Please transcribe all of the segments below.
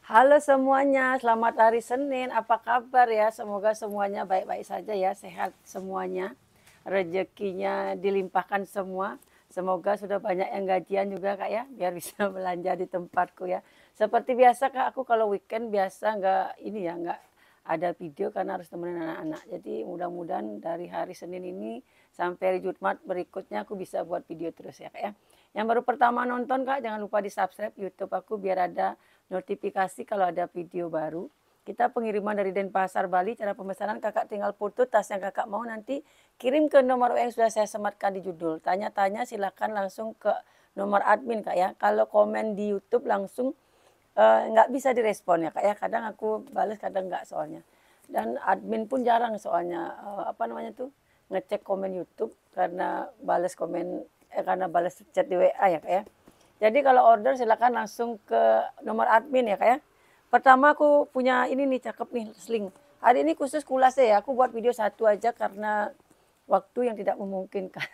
Halo semuanya, selamat hari Senin. Apa kabar ya? Semoga semuanya baik-baik saja ya, sehat semuanya. Rezekinya dilimpahkan semua. Semoga sudah banyak yang gajian juga Kak ya, biar bisa belanja di tempatku ya. Seperti biasa Kak, aku kalau weekend biasa nggak ada video karena harus temenin anak-anak. Jadi mudah-mudahan dari hari Senin ini sampai hari Jumat berikutnya aku bisa buat video terus ya Kak ya. Yang baru pertama nonton Kak, jangan lupa di subscribe YouTube aku biar ada notifikasi kalau ada video baru. Kita pengiriman dari Denpasar, Bali. Cara pemesanan kakak tinggal foto tas yang kakak mau nanti kirim ke nomor yang sudah saya sematkan di judul. Tanya-tanya silakan langsung ke nomor admin kak ya. Kalau komen di YouTube langsung nggak bisa direspon ya kak ya. Kadang aku balas, kadang nggak soalnya. Dan admin pun jarang soalnya apa namanya tuh ngecek komen YouTube karena balas komen karena balas chat di WA ya kak ya. Jadi kalau order silakan langsung ke nomor admin ya kak ya. Pertama aku punya ini nih cakep nih sling. Hari ini khusus kulasnya ya. Aku buat video satu aja karena waktu yang tidak memungkinkan.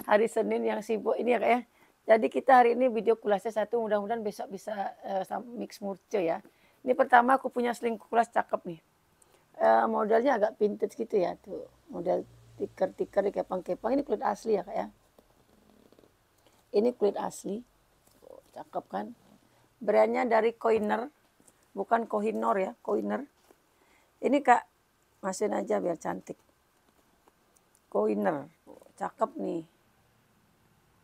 Hari Senin yang sibuk ini ya kak ya. Jadi kita hari ini video kulasnya satu. Mudah-mudahan besok bisa mix murce ya. Ini pertama aku punya sling kulas cakep nih. Modelnya agak vintage gitu ya tuh. Model tikar-tikar di kepang-kepang. Ini kulit asli ya kak ya. Ini kulit asli. Oh, cakep kan. Brandnya dari Koiner, bukan Kohinoor ya, Koiner. Ini kak, masukin aja biar cantik. Koiner, cakep nih.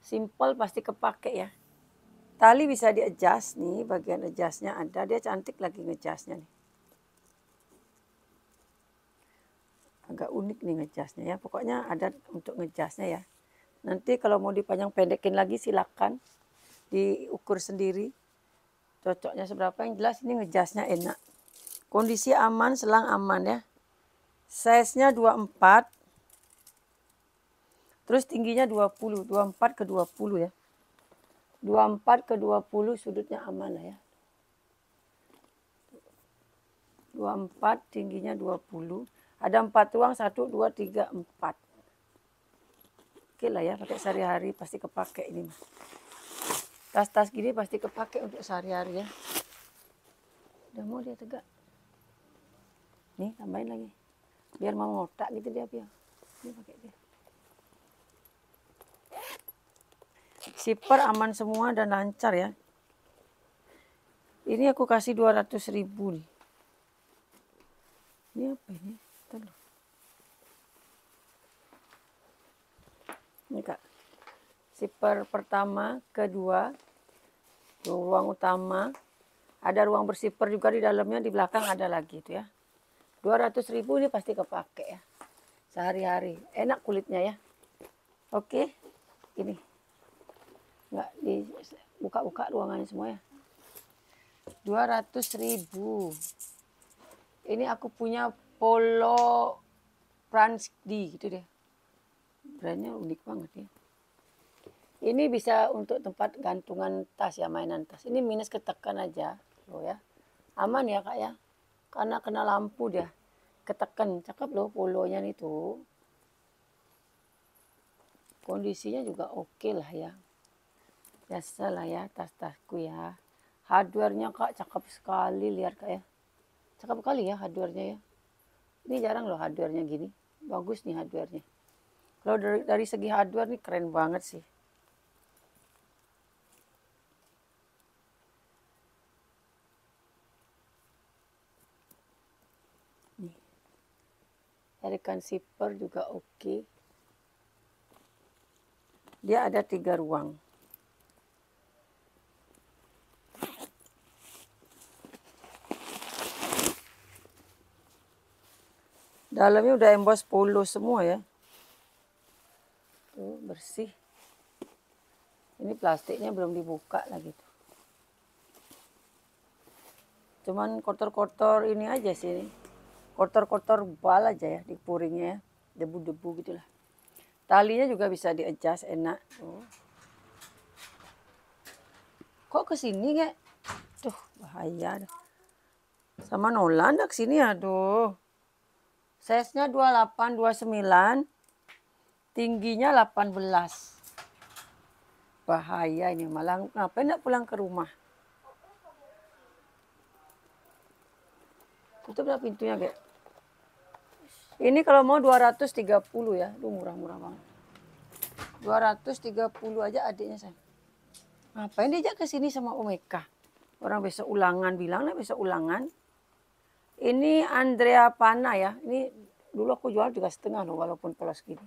Simple pasti kepake ya. Tali bisa di-adjust nih, bagian adjustnya ada. Dia cantik lagi ngejastnya nih. Agak unik nih ngejastnya ya. Pokoknya ada untuk ngejastnya ya. Nanti kalau mau dipanjang pendekin lagi silakan diukur sendiri. Cocoknya seberapa, yang jelas ini ngejastnya enak. Kondisi aman, selang aman ya. Size-nya 24. Terus tingginya 20, 24 ke 20 ya. 24 ke 20 sudutnya aman lah ya. 24 tingginya 20. Ada 4 ruang, 1, 2, 3, 4. Oke lah ya, pakai sehari-hari pasti kepake ini. Tas-tas gini pasti kepake untuk sehari-hari ya. Udah mau dia tegak. Nih tambahin lagi. Biar mau ngotak gitu dia biar. Ini pakai dia. Zipper aman semua dan lancar ya. Ini aku kasih 200.000 nih. Ini apa ini? Bentar. Ini kak. Zipper pertama, kedua, ruang utama. Ada ruang bersipper juga di dalamnya, di belakang ada lagi itu ya. 200.000 ini pasti kepake ya. Sehari-hari. Enak kulitnya ya. Oke. Ini. Enggak dibuka-buka ruangannya semua ya. 200.000. Ini aku punya Polo Franz D gitu deh. Brandnya unik banget ya. Ini bisa untuk tempat gantungan tas ya, mainan tas. Ini minus ketekan aja loh ya. Aman ya kak ya. Karena kena lampu dia. Ketekan. Cakep loh polonya nih tuh. Kondisinya juga oke lah ya. Biasa lah ya tas-tasku ya. Hardware-nya kak cakep sekali, lihat kak ya. Cakep kali ya hardware-nya ya. Ini jarang loh hardware-nya gini. Bagus nih hardware-nya. Kalau dari segi hardware nih keren banget sih. Nih. Tarikan zipper juga oke. Dia ada 3 ruang. Dalamnya udah emboss polo semua ya. Tuh bersih. Ini plastiknya belum dibuka lagi tuh. Cuman kotor-kotor ini aja sih. Kotor-kotor bal aja ya di puringnya ya. Debu-debu gitulah. Talinya juga bisa di-adjust enak. Tuh. Kok kesini gak? Tuh bahaya. Sama Nolan dah kesini aduh. Size-nya 28, 29. Tingginya 18. Bahaya ini malah ngapain enggak pulang ke rumah. Tutup dah pintunya, Gek. Ini kalau mau 230 ya. Duh, murah-murah banget. 230 aja adiknya saya. Ngapain diajak ke sini sama Omeka? Orang besok ulangan, bilang lah besok ulangan. Ini Andrea Pana ya. Ini dulu aku jual juga setengah loh, walaupun polos gini.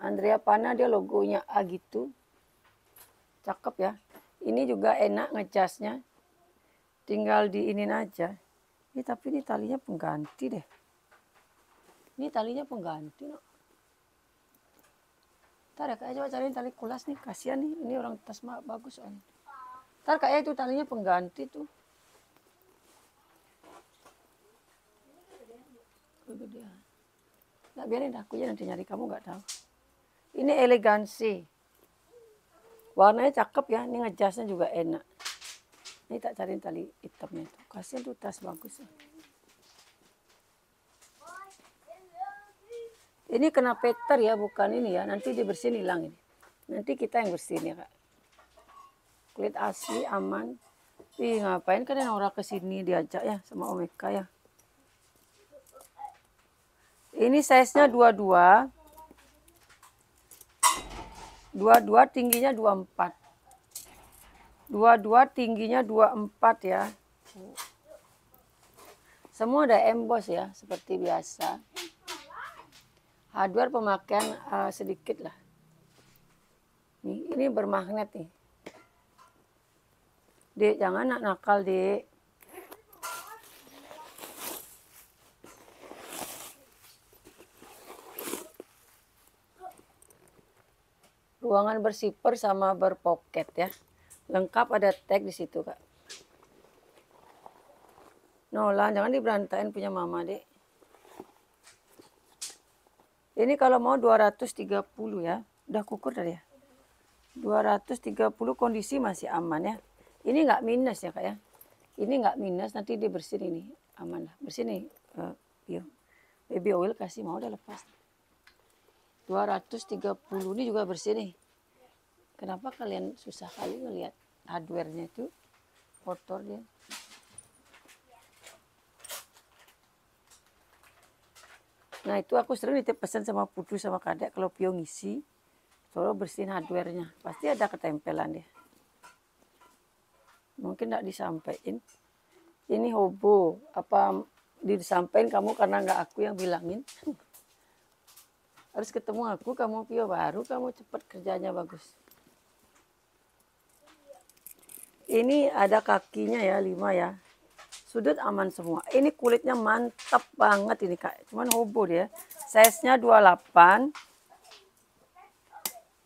Andrea Pana, dia logonya A gitu. Cakep ya. Ini juga enak ngecasnya. Tinggal diinin aja. Ini tapi ini talinya pengganti deh. Ini talinya pengganti. No. Ntar ya kak, coba cariin tali kulas nih. Kasihan nih, ini orang tas bagus soalnya. Ntar kayaknya itu talinya pengganti tuh. Kegedean. Nggak, biarin aku aja nanti nyari, kamu nggak tahu. Ini elegansi. Warnanya cakep ya, ini ngejasnya juga enak. Ini tak cariin tali hitamnya tuh. Kasihan tuh tas bagus ya. Ini kena Peter ya, bukan ini ya. Nanti dibersihin hilang ini. Nanti kita yang bersihin ya kak. Kulit asli, aman. Ih, ngapain kan orang kesini diajak ya sama Omeka ya. Ini size-nya 22. 22 tingginya 24. 22 tingginya 24 ya. Semua ada emboss ya, seperti biasa. Hardware pemakaian sedikit lah. Nih, ini bermagnet nih. Dek, jangan nakal, Dek. Ruangan bersiper sama berpoket ya. Lengkap, ada tag di situ, Kak. Nolan, jangan diberantain punya mama, Dek. Ini kalau mau 230 ya. Udah kukur tadi ya. 230 kondisi masih aman ya. Ini nggak minus ya kak ya. Ini nggak minus, nanti dia bersih ini. Aman lah. Bersih nih. Baby oil kasih, mau udah lepas. 230 ini juga bersih nih. Kenapa kalian susah kali ngelihat hardware-nya itu? Kotor dia. Nah itu aku sering nitip pesan sama Putu sama Kadek kalau Pio ngisi, selalu bersihin hardware-nya. Pasti ada ketempelan dia. Mungkin tidak disampaikan. Ini hobo. Apa disampaikan kamu karena nggak aku yang bilangin? Harus ketemu aku, kamu Pio, baru kamu cepat kerjanya bagus. Ini ada kakinya ya, 5 ya. Sudut aman semua. Ini kulitnya mantap banget ini kak. Cuman hobo dia. Size-nya 28.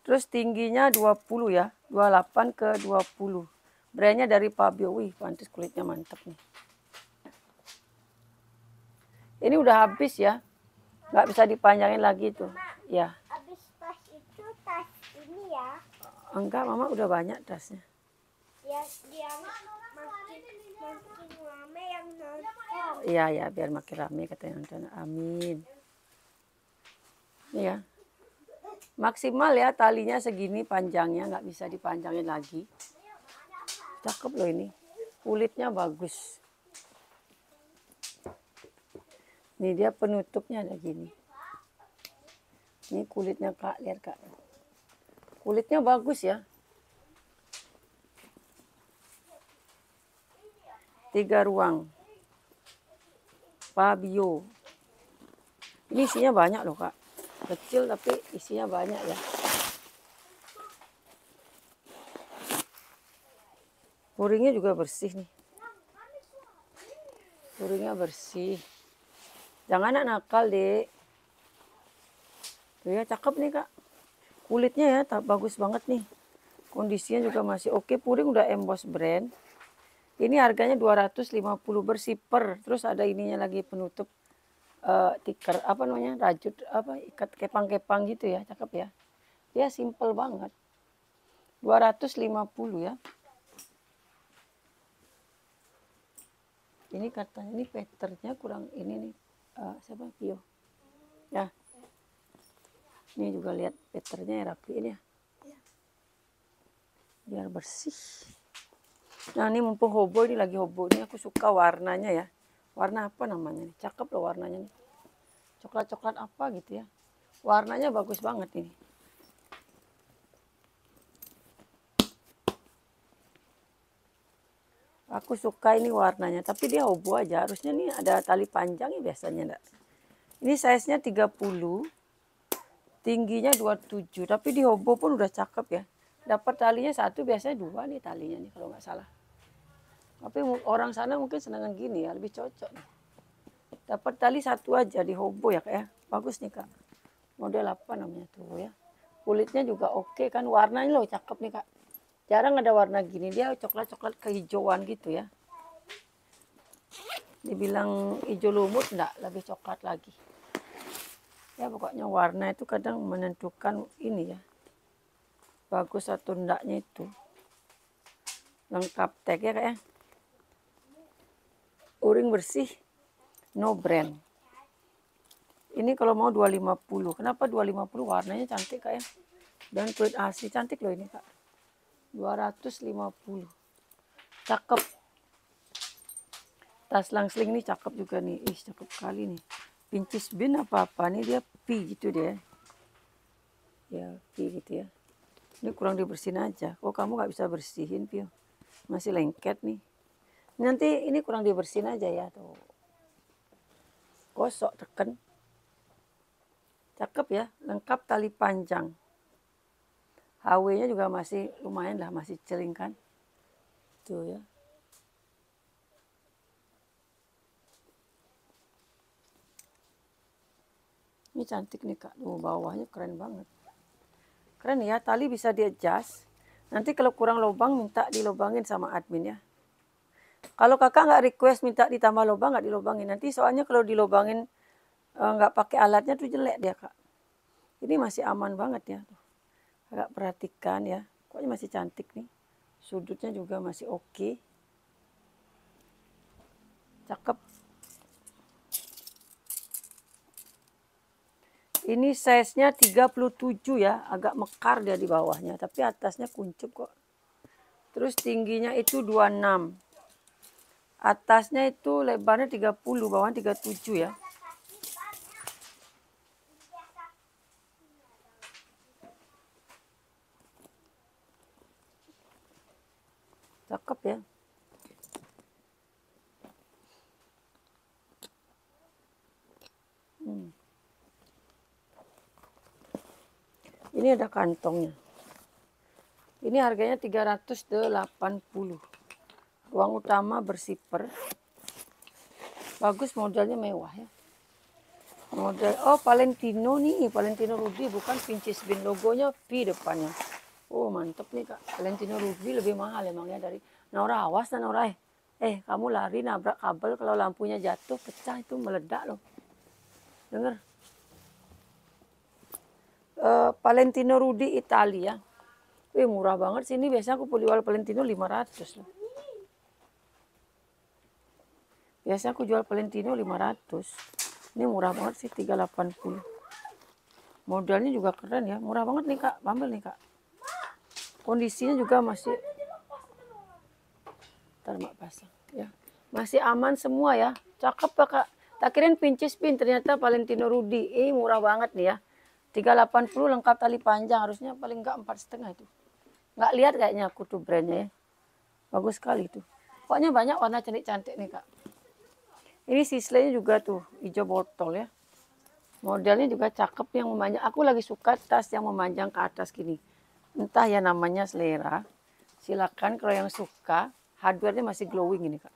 Terus tingginya 20 ya. 28 ke 20. Brandnya dari Fabio. Wih, pantas kulitnya mantap nih. Ini udah habis ya. Nggak bisa dipanjangin lagi tuh. Ya. Habis tas itu tas ini ya. Enggak, mama udah banyak tasnya. Ya, dia makin lama yang nonton. Iya, ya, biar makin rame katanya nonton. Amin. Iya. Maksimal ya talinya segini panjangnya, nggak bisa dipanjangin lagi. Cakep loh ini. Kulitnya bagus. Ini dia penutupnya ada gini. Ini kulitnya kak, lihat kak. Kulitnya bagus ya. 3 ruang. Fabio. Ini isinya banyak loh kak. Kecil tapi isinya banyak ya. Puringnya juga bersih nih. Puringnya bersih. Jangan nakal dek. Tuh ya cakep nih kak. Kulitnya ya bagus banget nih. Kondisinya juga masih oke. Puring udah emboss brand. Ini harganya 250 bersiper. Terus ada ininya lagi penutup tiker apa namanya? Rajut apa ikat kepang-kepang gitu ya. Cakep ya. Dia simple banget. 250 ya. Ini katanya ini patternnya kurang ini nih. Siapa? Pio. Ya. Ini juga lihat patternnya rapiin ya. Biar bersih. Nah ini mumpung hobo, ini lagi hobo. Ini aku suka warnanya ya. Warna apa namanya nih? Cakep loh warnanya nih. Coklat-coklat apa gitu ya. Warnanya bagus banget ini. Aku suka ini warnanya, tapi dia hobo aja. Harusnya nih ada tali panjang ya biasanya enggak. Ini size-nya 30, tingginya 27, tapi di hobo pun udah cakep ya. Dapat talinya satu, biasanya dua nih talinya nih kalau nggak salah. Tapi orang sana mungkin senangan gini ya, lebih cocok nih. Dapat tali satu aja di hobo ya kak ya. Bagus nih kak. Model apa namanya tuh ya. Kulitnya juga oke kan. Warnanya loh cakep nih kak. Jarang ada warna gini. Dia coklat-coklat kehijauan gitu ya. Dibilang hijau lumut enggak. Lebih coklat lagi. Ya pokoknya warna itu kadang menentukan ini ya. Bagus atau enggaknya itu. Lengkap tag ya kak ya. O-ring bersih. No brand. Ini kalau mau 250. Kenapa 250? Warnanya cantik kak ya. Dan kulit asli cantik loh ini kak. 250. Cakep. Tas langsling nih cakep juga nih. Ih cakep kali nih. Pincis bin apa-apa nih dia P gitu deh. Ya P gitu ya. Ini kurang dibersihin aja. Kok kamu nggak bisa bersihin Pio? Masih lengket nih. Nanti ini kurang dibersihin aja ya tuh. Gosok teken. Cakep ya, lengkap tali panjang. HW-nya juga masih lumayan lah, masih celing kan. Tuh ya. Ini cantik nih kak, tuh bawahnya keren banget. Keren ya, tali bisa di-adjust. Nanti kalau kurang lubang minta dilobangin sama admin ya. Kalau kakak nggak request minta ditambah lubang nggak dilobangin. Nanti soalnya kalau dilobangin nggak pakai alatnya tuh jelek dia kak. Ini masih aman banget ya. Agak perhatikan ya. Pokoknya masih cantik nih. Sudutnya juga masih oke. Cakep. Ini size-nya 37 ya. Agak mekar dia di bawahnya. Tapi atasnya kuncup kok. Terus tingginya itu 26. Atasnya itu lebarnya 30, bawahnya 37 ya. Cakep ya. Ini ada kantongnya. Ini harganya 380. Ruang utama bersiper. Bagus modelnya mewah ya. Model Valentino nih, Valentino Rudy bukan Pincis bin, logonya V depannya. Oh mantep nih kak, Valentino Rudy lebih mahal emangnya dari Nora. Awas nah Nora kamu lari nabrak kabel, kalau lampunya jatuh pecah itu meledak loh. Dengar. Valentino Rudy Italia. Murah banget sih ini, biasanya aku jual Valentino 500 loh. Biasanya aku jual Valentino 500. Ini murah banget sih 380. Modelnya juga keren ya, murah banget nih kak, ambil nih kak. Kondisinya juga masih, ntar mak pasang ya, masih aman semua ya. Cakep ya kak. Tak kirain Pincis bin, ternyata Valentino Rudy. Murah banget nih ya. 380 lengkap tali panjang, harusnya paling enggak 4,5 itu. Nggak lihat kayaknya aku tuh brandnya ya. Bagus sekali tuh. Pokoknya banyak warna cantik-cantik nih kak. Ini sislenya juga tuh hijau botol ya. Modelnya juga cakep yang memanjang. Aku lagi suka tas yang memanjang ke atas gini. Entah ya namanya selera. Silakan kalau yang suka. Hardware-nya masih glowing ini kak.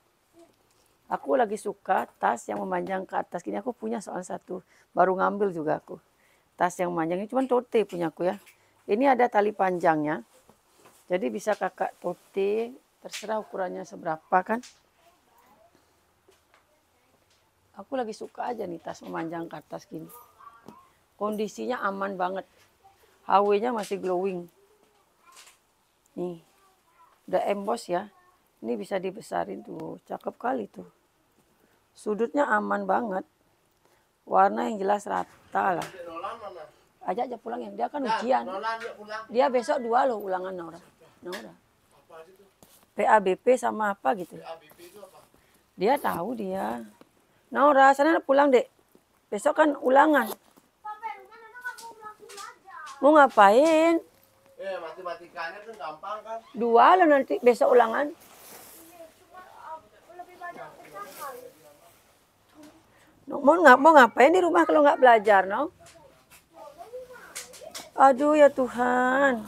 Aku lagi suka tas yang memanjang ke atas gini. Aku punya soal satu. Baru ngambil juga aku. Tas yang memanjang ini cuman tote punya aku ya. Ini ada tali panjangnya. Jadi bisa kakak tote. Terserah ukurannya seberapa kan. Aku lagi suka aja nih tas memanjang ke atas gini. Kondisinya aman banget. HW-nya masih glowing. Nih. Udah emboss ya. Ini bisa dibesarin tuh. Cakep kali tuh. Sudutnya aman banget. Warna yang jelas rata lah. Ajak aja pulang ya. Dia kan ujian. Dia besok 2 loh ulangan Nora. PABP sama apa gitu. Dia tahu dia. Naura, sana pulang dek. Besok kan ulangan. Mau ngapain? Matematikanya kan gampang kan. 2 lo nanti besok ulangan. Mau ngapain di rumah kalau nggak belajar, no? Aduh ya Tuhan.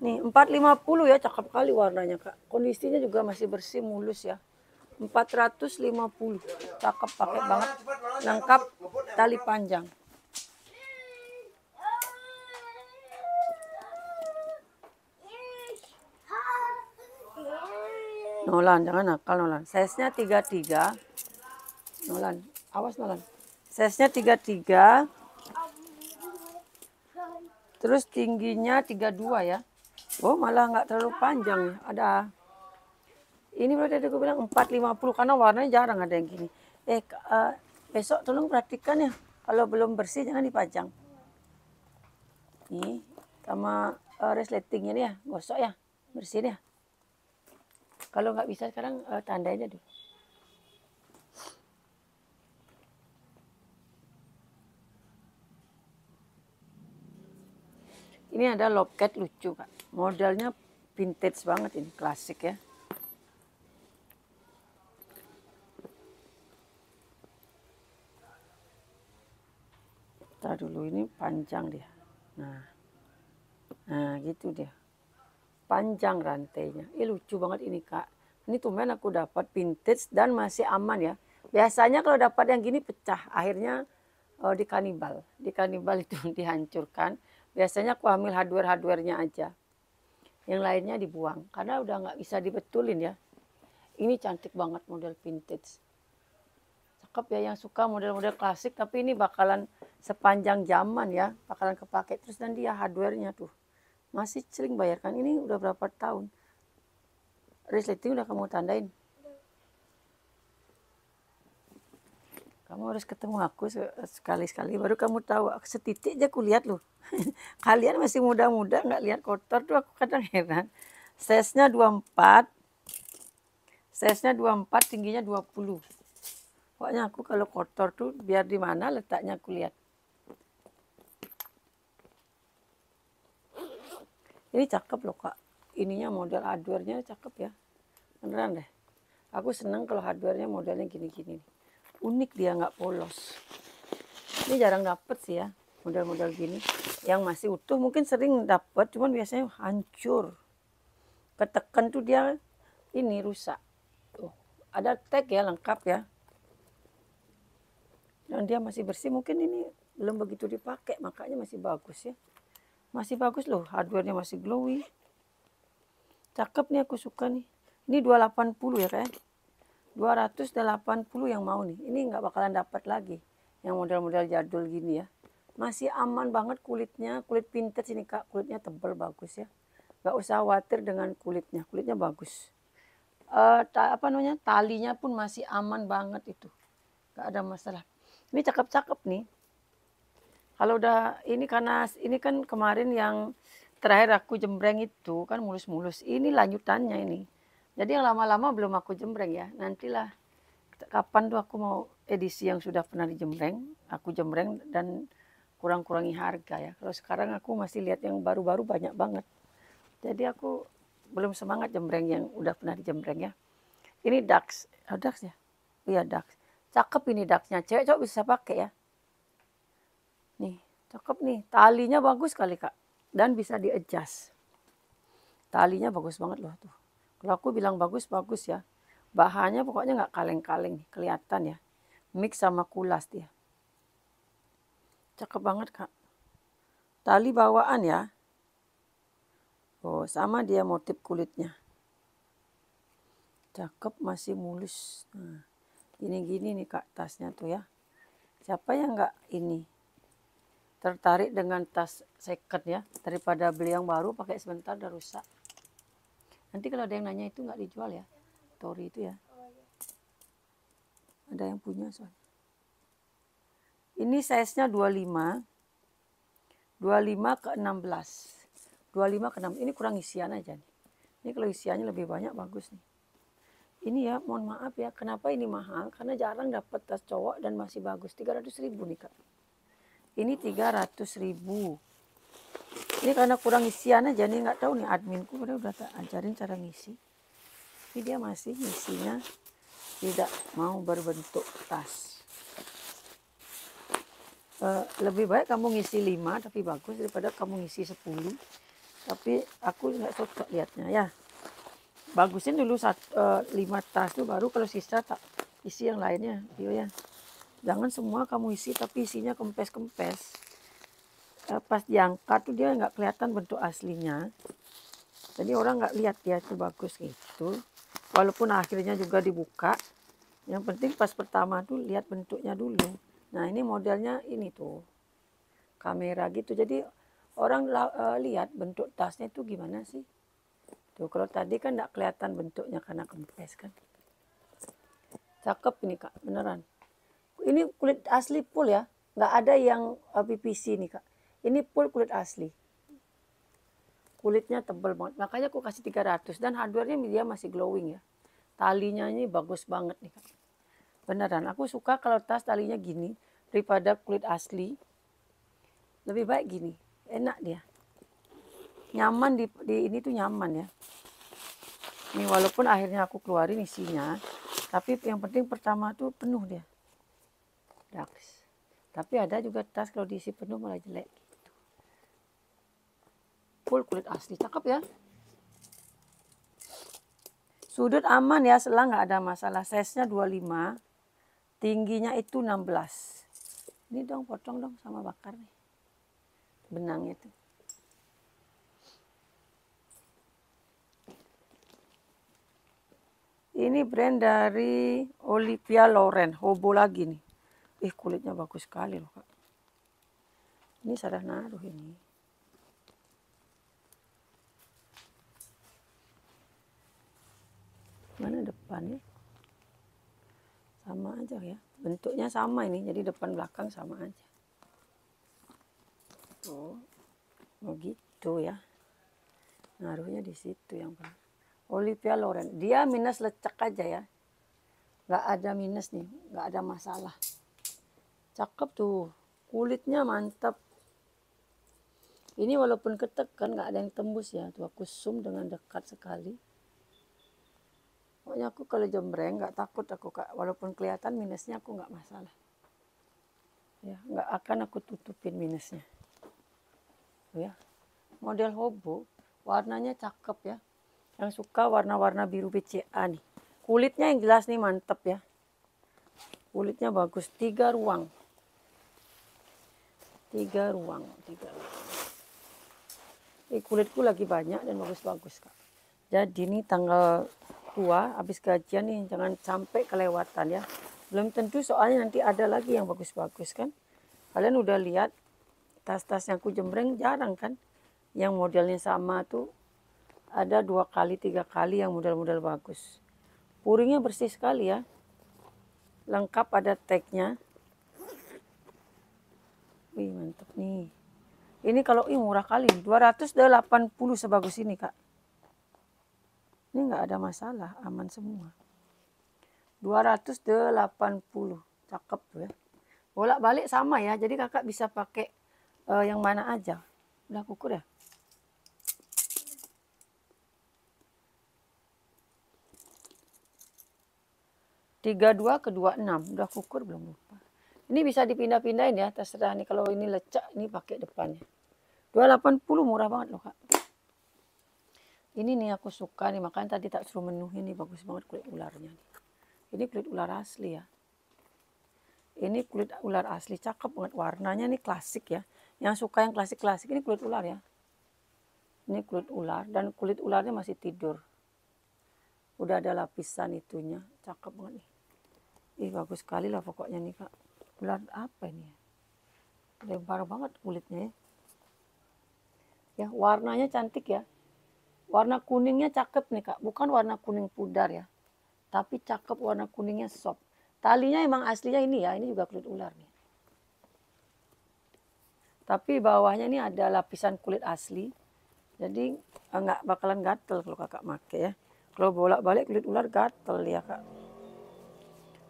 Nih 450 ya, cakep kali warnanya Kak. Kondisinya juga masih bersih, mulus ya. 450. Cakep, pakai banget. Lengkap tali panjang. Nolan, jangan nakal Nolan. Size-nya 33. Nolan, awas Nolan. Size-nya 33. Terus tingginya 32 ya. Oh, malah nggak terlalu panjang ya. Ada. Ini berarti aku bilang 450 karena warnanya jarang ada yang gini. Besok tolong perhatikan ya. Kalau belum bersih jangan dipajang. Nih, sama resletingnya nih ya, gosok ya, bersihin ya. Kalau nggak bisa sekarang tandain aja dulu. Ini ada loket lucu Kak. Modelnya vintage banget ini, klasik ya. Ntar dulu, ini panjang dia. Nah gitu dia. Panjang rantainya. Lucu banget ini Kak. Ini tumben aku dapat vintage dan masih aman ya. Biasanya kalau dapat yang gini pecah. Akhirnya di kanibal. Di kanibal itu dihancurkan. Biasanya aku ambil hardware-hardwarenya aja. Yang lainnya dibuang. Karena udah nggak bisa dibetulin ya. Ini cantik banget model vintage. Cakep ya yang suka model-model klasik. Tapi ini bakalan sepanjang zaman ya. Bakalan kepake. Terus dan dia hardwarenya tuh. Masih sering bayarkan. Ini udah berapa tahun. Resleting udah kamu tandain. Kamu harus ketemu aku sekali-sekali baru kamu tahu. Setitik aja aku lihat loh. Kalian masih muda-muda nggak lihat kotor tuh, aku kadang heran. Size-nya 24. Size-nya 24, tingginya 20. Pokoknya aku kalau kotor tuh biar di mana letaknya aku lihat. Ini cakep loh Kak. Ininya model hardware-nya cakep ya. Beneran deh. Aku seneng kalau hardware-nya modelnya gini-gini. Unik dia, nggak polos. Ini jarang dapet sih ya model-model gini. Yang masih utuh mungkin sering dapet, cuman biasanya hancur. Ketekan tuh dia ini rusak. Tuh, ada tag ya, lengkap ya. Dan dia masih bersih, mungkin ini belum begitu dipakai, makanya masih bagus ya. Masih bagus loh, hardware-nya masih glowy. Cakep nih, aku suka nih. Ini 280 ya kayak. 280 yang mau nih. Ini nggak bakalan dapat lagi yang model-model jadul gini ya. Masih aman banget kulitnya. Kulit vintage ini Kak. Kulitnya tebal, bagus ya. Nggak usah khawatir dengan kulitnya. Kulitnya bagus. Talinya pun masih aman banget itu. Nggak ada masalah. Ini cakep-cakep nih. Kalau udah ini, karena ini kan kemarin yang terakhir aku jembreng itu kan mulus-mulus. Ini lanjutannya ini. Jadi yang lama-lama belum aku jembreng ya. Nantilah kapan tuh aku mau edisi yang sudah pernah dijembreng. Aku jembreng dan kurang-kurangi harga ya. Kalau sekarang aku masih lihat yang baru-baru banyak banget. Jadi aku belum semangat jembreng yang udah pernah dijembreng ya. Ini Dax. Oh, Dax ya? Iya Dax. Cakep ini Daxnya. Cewek cowok bisa pakai ya. Nih, cakep nih. Talinya bagus kali Kak. Dan bisa di-adjust. Talinya bagus banget loh tuh. Kalau aku bilang bagus-bagus ya. Bahannya pokoknya nggak kaleng-kaleng. Kelihatan ya. Mix sama kulas dia. Cakep banget Kak. Tali bawaan ya. Oh, sama dia motif kulitnya. Cakep, masih mulus. Nah, gini-gini nih Kak tasnya tuh ya. Siapa yang nggak ini tertarik dengan tas second ya. Daripada beli yang baru pakai sebentar udah rusak. Nanti kalau ada yang nanya itu nggak dijual ya. Tori itu ya. Ada yang punya soalnya. Ini size-nya 25. 25 ke 16. 25 ke 6. Ini kurang isian aja nih. Ini kalau isiannya lebih banyak bagus nih. Ini ya, mohon maaf ya, kenapa ini mahal? Karena jarang dapat tas cowok dan masih bagus. 300.000 nih Kak. Ini 300.000. Ini karena kurang isian aja nih, nggak tahu nih adminku udah tak ajarin cara ngisi. Tapi dia masih ngisinya tidak mau berbentuk tas. Lebih baik kamu ngisi 5 tapi bagus daripada kamu ngisi 10. Tapi aku nggak suka lihatnya ya. Bagusin dulu 5 tas tuh, baru kalau sisa tak isi yang lainnya. Iya ya. Jangan semua kamu isi tapi isinya kempes-kempes. Pas diangkat tuh dia nggak kelihatan bentuk aslinya. Jadi orang nggak lihat dia tuh bagus gitu. Walaupun akhirnya juga dibuka. Yang penting pas pertama tuh lihat bentuknya dulu. Nah ini modelnya ini tuh. Kamera gitu. Jadi orang lihat bentuk tasnya itu gimana sih. Tuh, kalau tadi kan nggak kelihatan bentuknya karena kempes kan. Cakep ini Kak, beneran. Ini kulit asli full ya, nggak ada yang PVC nih Kak. Ini full kulit asli. Kulitnya tebal banget, makanya aku kasih 300 dan hardware-nya dia masih glowing ya. Talinya ini bagus banget nih Kak. Beneran, aku suka kalau tas talinya gini daripada kulit asli. Lebih baik gini, enak dia. Nyaman di ini tuh nyaman ya. Ini walaupun akhirnya aku keluarin isinya, tapi yang penting pertama tuh penuh dia. Dax. Tapi ada juga tas kalau diisi penuh malah jelek gitu. Full kulit asli, cakep ya. Sudut aman ya, selang nggak ada masalah. Size-nya 25, tingginya itu 16. Ini dong, potong dong sama bakar nih. Benangnya tuh. Ini brand dari Olivia Lauren, Hobo lagi nih. Kulitnya bagus sekali loh Kak. Ini salah naruh ini. Mana depannya? Sama aja ya. Bentuknya sama ini, jadi depan belakang sama aja. Tuh, begitu ya. Naruhnya di situ yang benar. Olivia Lauren, dia minus lecek aja ya. Nggak ada minus nih, nggak ada masalah. Cakep tuh, kulitnya mantap. Ini walaupun ketekan nggak ada yang tembus ya. Tuh aku zoom dengan dekat sekali. Pokoknya aku kalau jembreng nggak takut aku Kak. Walaupun kelihatan minusnya aku nggak masalah. Ya, nggak akan aku tutupin minusnya. Tuh ya, model Hobo, warnanya cakep ya. Yang suka warna-warna biru BCA nih. Kulitnya yang jelas nih mantep ya. Kulitnya bagus, 3 ruang. 3 ruang. Kulitku lagi banyak dan bagus-bagus Kak. Jadi ini tanggal tua, habis gajian nih, jangan sampai kelewatan ya. Belum tentu soalnya nanti ada lagi yang bagus-bagus kan. Kalian udah lihat tas-tas yang aku jembreng jarang kan. Yang modelnya sama tuh ada 2 kali 3 kali yang model-model bagus. Puringnya bersih sekali ya. Lengkap ada tagnya. Wih mantap nih. Ini kalau murah kali, 280 sebagus ini Kak. Ini nggak ada masalah, aman semua. 280, cakep tuh ya. Bolak-balik sama ya, jadi kakak bisa pakai yang mana aja. Udah kukur ya? Tiga dua ke 26, udah kukur belum lupa. Ini bisa dipindah-pindahin ya, terserah nih. Kalau ini lecak, ini pakai depannya. 280 murah banget loh Kak. Ini nih aku suka nih, makanya tadi tak suruh menuhin nih, bagus banget kulit ularnya. Ini kulit ular asli ya. Ini kulit ular asli, cakep banget. Warnanya nih klasik ya. Yang suka yang klasik-klasik, ini kulit ular ya. Ini kulit ular, dan kulit ularnya masih tidur. Udah ada lapisan itunya, cakep banget nih. Bagus sekali lah pokoknya nih Kak. Ular apa ini ya? Lebar banget kulitnya ya. Ya, warnanya cantik ya. Warna kuningnya cakep nih Kak, bukan warna kuning pudar ya. Tapi cakep warna kuningnya soft. Talinya emang aslinya ini ya, ini juga kulit ular nih. Tapi bawahnya ini ada lapisan kulit asli. Jadi nggak bakalan gatel kalau kakak make ya. Kalau bolak-balik kulit ular gatel ya Kak.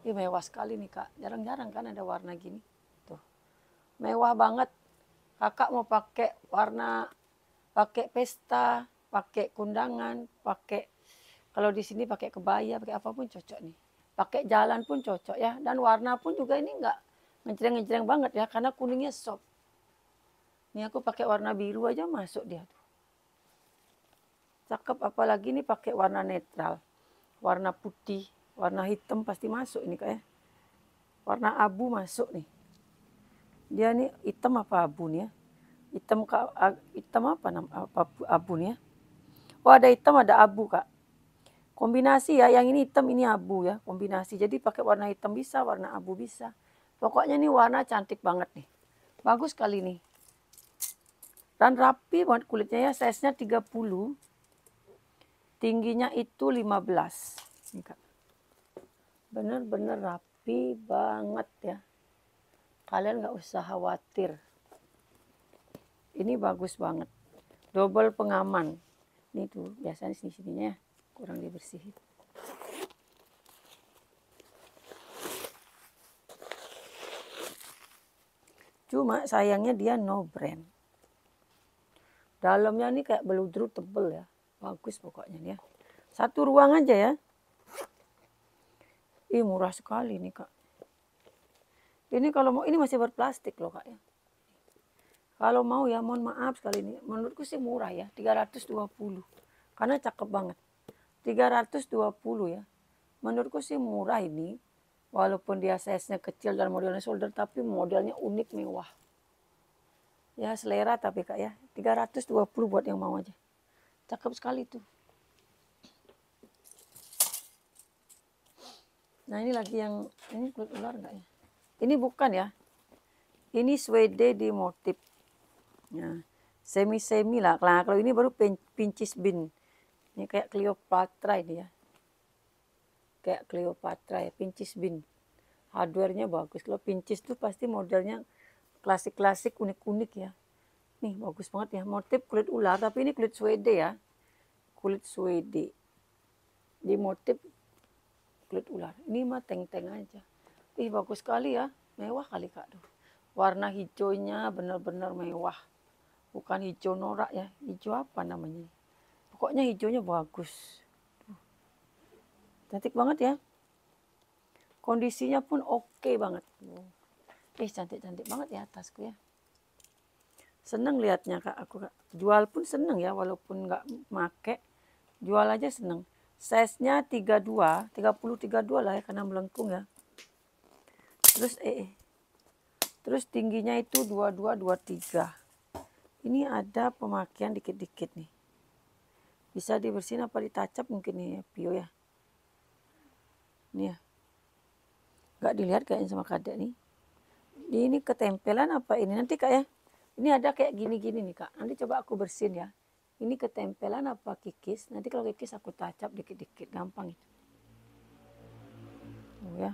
Ini mewah sekali nih Kak. Jarang-jarang kan ada warna gini. Tuh. Mewah banget. Kakak mau pakai warna, pakai pesta, pakai kundangan, pakai kalau di sini pakai kebaya, pakai apapun cocok nih. Pakai jalan pun cocok ya. Dan warna pun juga ini enggak ngejreng-ngejreng banget ya, karena kuningnya soft. Ini aku pakai warna biru aja masuk dia tuh. Cakep, apalagi nih pakai warna netral. Warna putih, warna hitam pasti masuk ini Kak ya. Warna abu masuk nih. Dia nih hitam apa abu nih ya? Hitam apa abu nih ya? Oh ada hitam ada abu Kak. Kombinasi ya, yang ini hitam ini abu ya, kombinasi. Jadi pakai warna hitam bisa, warna abu bisa. Pokoknya nih warna cantik banget nih. Bagus kali nih. Dan rapi banget kulitnya ya, size-nya 30. Tingginya itu 15. Nih Kak. Bener-bener rapi banget ya. Kalian nggak usah khawatir. Ini bagus banget. Double pengaman. Ini tuh biasanya sini-sininya ya, kurang dibersihin. Cuma sayangnya dia no brand. Dalamnya nih kayak beludru tebel ya. Bagus pokoknya nih ya. Satu ruang aja ya. Ih murah sekali nih Kak. Ini kalau mau, ini masih berplastik loh Kak ya. Kalau mau ya mohon maaf sekali ini. Menurutku sih murah ya. 320. Karena cakep banget. 320 ya. Menurutku sih murah ini. Walaupun dia size-nya kecil dan modelnya shoulder. Tapi modelnya unik mewah. Ya selera tapi Kak ya. 320 buat yang mau aja. Cakep sekali tuh. Nah ini lagi yang, ini kulit ular enggak ya? Ini bukan ya. Ini suede di motif. Nah, semi-semi lah. Nah, kalau ini baru pincis bin. Ini kayak Cleopatra ini ya. Kayak Cleopatra ya, pincis bin. Hardware-nya bagus. Kalau pincis tuh pasti modelnya klasik-klasik, unik-unik ya. Nih bagus banget ya. Motif kulit ular, tapi ini kulit suede ya. Kulit suede. Di motif kulit ular. Ini mah teng-teng aja. Ih bagus sekali ya. Mewah kali Kak. Warna hijaunya benar-benar mewah. Bukan hijau norak ya. Hijau apa namanya? Pokoknya hijaunya bagus. Cantik banget ya. Kondisinya pun oke banget. Cantik-cantik banget ya tasku ya. Seneng liatnya Kak. Aku jual pun seneng ya. Walaupun nggak make. Jual aja seneng. Size-nya 32. 32 lah ya. Karena melengkung ya. Terus tingginya itu 22, 23. Ini ada pemakaian dikit-dikit nih. Bisa dibersihin apa ditacap mungkin nih ya, Pio ya. Ini ya. Nggak dilihat kayaknya sama Kadek nih. Ini ketempelan apa ini nanti Kak ya. Ini ada kayak gini-gini nih Kak. Nanti coba aku bersihin ya. Ini ketempelan apa kikis. Nanti kalau kikis aku tacap dikit-dikit. Gampang itu. Oh ya.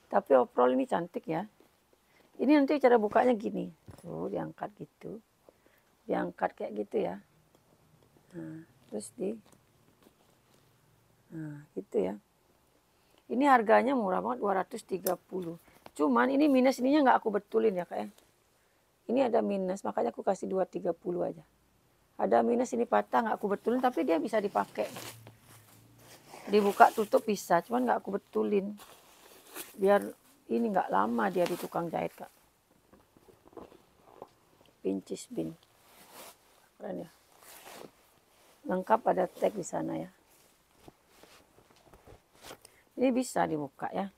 Tapi overall ini cantik ya. Ini nanti cara bukanya gini. Tuh diangkat gitu. Diangkat kayak gitu ya. Nah, terus nah gitu ya. Ini harganya murah banget 230. Cuman ini minus ininya nggak aku betulin ya Kak ya. Ini ada minus makanya aku kasih 230 aja. Ada minus ini patah nggak aku betulin tapi dia bisa dipakai. Dibuka tutup bisa cuman nggak aku betulin. Biar ini nggak lama dia di tukang jahit Kak. Pincis bin. Keren ya. Lengkap ada tag di sana ya. Ini bisa dibuka ya.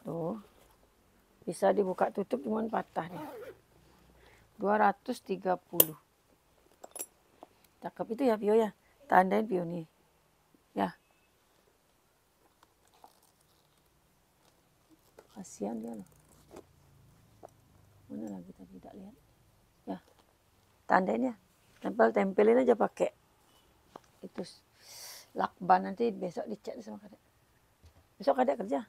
Tuh. Bisa dibuka tutup cuman patah nih. 230. Cakep itu ya Pio ya. Tandain Pio nih. Ya. Kasihan dia loh. Mana lagi tadi tidak lihat. Ya. Tandain ya. Tempelin aja pakai itu lakban, nanti besok dicek sama Kadek. Besok Kadek kerja.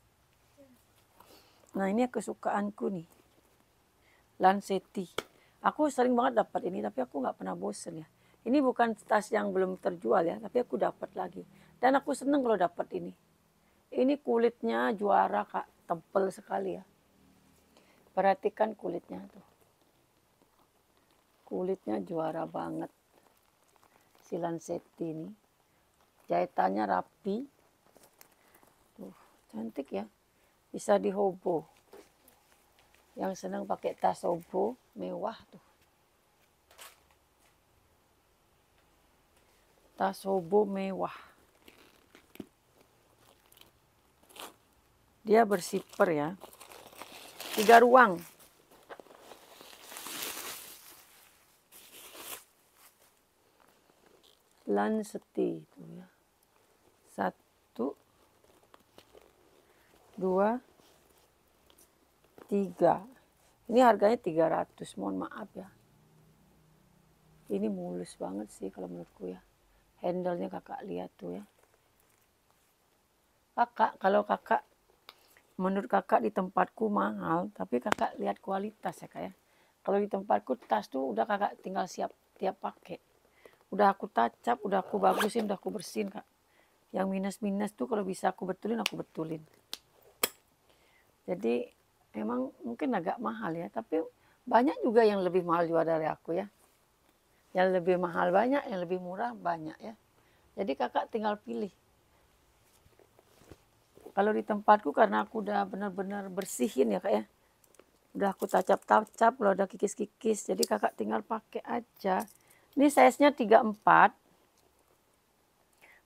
Nah ini kesukaanku nih. Lanceti. Aku sering banget dapat ini tapi aku nggak pernah bosen ya. Ini bukan tas yang belum terjual ya, tapi aku dapat lagi. Dan aku seneng kalau dapat ini. Ini kulitnya juara Kak, tebal sekali ya. Perhatikan kulitnya tuh. Kulitnya juara banget. Si Lanceti ini. Jahitannya rapi. Tuh, cantik ya. Bisa dihobo. Yang senang pakai tas hobo, mewah tuh. Tas hobo mewah. Dia bersiper ya. 3 ruang. Lanceti itu ya. 1, 2, 3. Ini harganya 300, mohon maaf ya. Ini mulus banget sih kalau menurutku ya. Handle-nya kakak lihat tuh ya. Kakak, kalau kakak, menurut kakak di tempatku mahal, tapi kakak lihat kualitas ya kak ya. Kalau di tempatku tas tuh udah kakak tinggal siap tiap pakai. Udah aku tacap, udah aku bagusin, udah aku bersihin kak. Yang minus-minus tuh kalau bisa aku betulin, aku betulin. Jadi emang mungkin agak mahal ya, tapi banyak juga yang lebih mahal juga dari aku ya. Yang lebih mahal banyak, yang lebih murah banyak ya. Jadi kakak tinggal pilih. Kalau di tempatku karena aku udah benar-benar bersihin ya kak ya. Udah aku tacap-tacap, kalau udah kikis-kikis. Jadi kakak tinggal pakai aja. Ini size-nya 34.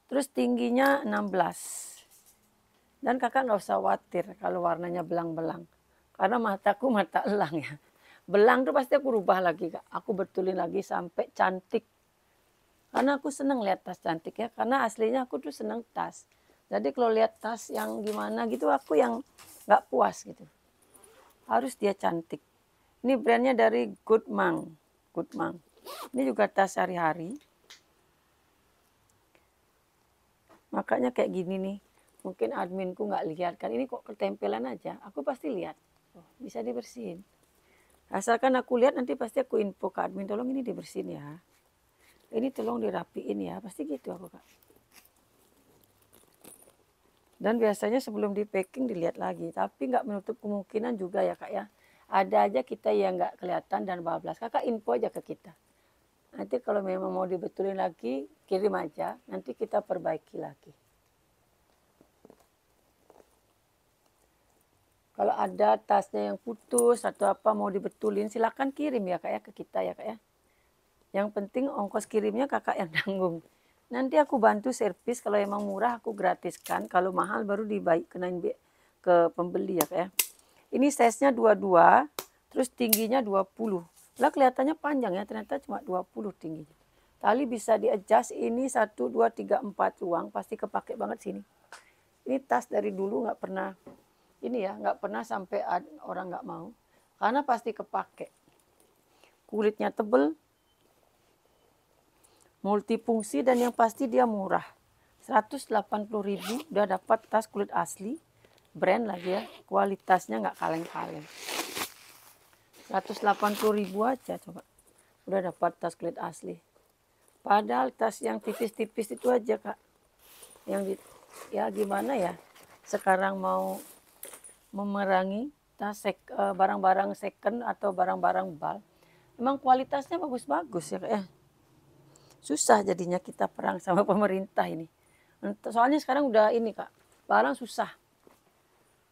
Terus tingginya 16. Dan kakak nggak usah khawatir kalau warnanya belang-belang. Karena mataku mata elang ya. Belang tuh pasti aku rubah lagi kak. Aku betulin lagi sampai cantik. Karena aku seneng lihat tas cantik ya. Karena aslinya aku tuh seneng tas. Jadi kalau lihat tas yang gimana gitu aku yang nggak puas gitu. Harus dia cantik. Ini brandnya dari Goodmang. Goodmang. Ini juga tas sehari-hari. Makanya kayak gini nih. Mungkin adminku nggak lihat kan. Ini kok ketempelan aja. Aku pasti lihat. Oh, bisa dibersihin. Asalkan aku lihat nanti pasti aku info ke admin. Tolong ini dibersihin ya. Ini tolong dirapiin ya. Pasti gitu aku kak. Dan biasanya sebelum di packing dilihat lagi. Tapi nggak menutup kemungkinan juga ya kak ya. Ada aja kita yang nggak kelihatan dan bablas. Kakak info aja ke kita. Nanti kalau memang mau dibetulin lagi, kirim aja. Nanti kita perbaiki lagi. Kalau ada tasnya yang putus atau apa mau dibetulin, silakan kirim ya kak ya ke kita ya kak ya. Yang penting ongkos kirimnya kakak yang tanggung. Nanti aku bantu servis, kalau emang murah aku gratiskan. Kalau mahal baru kenain ke pembeli ya kak ya. Ini size-nya 22, terus tingginya 20. Lah kelihatannya panjang ya, ternyata cuma 20 tingginya. Tali bisa di-adjust, ini 1, 2, 3, 4 ruang, pasti kepake banget sini. Ini tas dari dulu nggak pernah, ini ya, nggak pernah sampai orang nggak mau. Karena pasti kepake. Kulitnya tebel, multifungsi, dan yang pasti dia murah. 180.000 udah dapat tas kulit asli. Brand lagi ya, kualitasnya nggak kaleng-kaleng. 180.000 aja coba. Udah dapat tas kulit asli. Padahal tas yang tipis-tipis itu aja kak. Yang ya gimana ya. Sekarang mau memerangi tas barang-barang second atau barang-barang bal. Memang kualitasnya bagus-bagus ya kak ya. Susah jadinya kita perang sama pemerintah ini. Soalnya sekarang udah ini kak. Barang susah.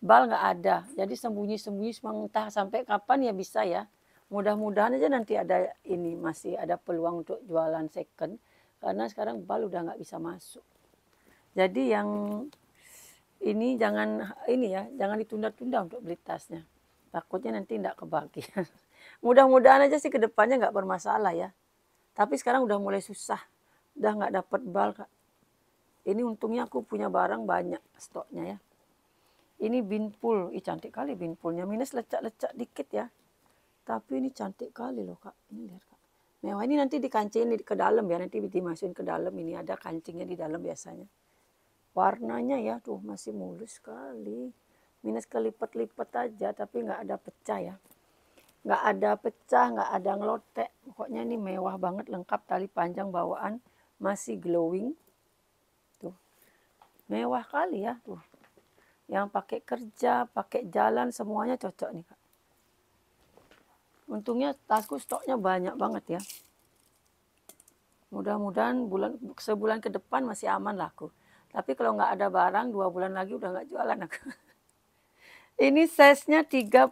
Bal nggak ada, jadi sembunyi-sembunyi entah sampai kapan ya bisa ya. Mudah-mudahan aja nanti ada ini, masih ada peluang untuk jualan second. Karena sekarang bal udah nggak bisa masuk. Jadi yang ini jangan ditunda-tunda untuk beli tasnya. Takutnya nanti nggak kebagian. Mudah-mudahan aja sih ke depannya nggak bermasalah ya. Tapi sekarang udah mulai susah. Udah nggak dapet bal kak. Ini untungnya aku punya barang banyak stoknya ya. Ini binpul, cantik kali binpulnya, minus lecak-lecak dikit ya. Tapi ini cantik kali loh kak, ini lihat kak. Mewah, ini nanti dikancingin ke dalam ya, nanti dimasukin ke dalam, ini ada kancingnya di dalam biasanya. Warnanya ya tuh masih mulus sekali. Minus kelipat-lipat aja, tapi nggak ada pecah ya. nggak ada pecah, nggak ada ngelotek. Pokoknya ini mewah banget, lengkap, tali panjang bawaan, masih glowing. Tuh, mewah kali ya tuh. Yang pakai kerja, pakai jalan, semuanya cocok nih Kak. Untungnya tasku stoknya banyak banget ya. Mudah-mudahan sebulan ke depan masih aman laku. Tapi kalau nggak ada barang, 2 bulan lagi udah nggak jualan aku. Ini size-nya 32.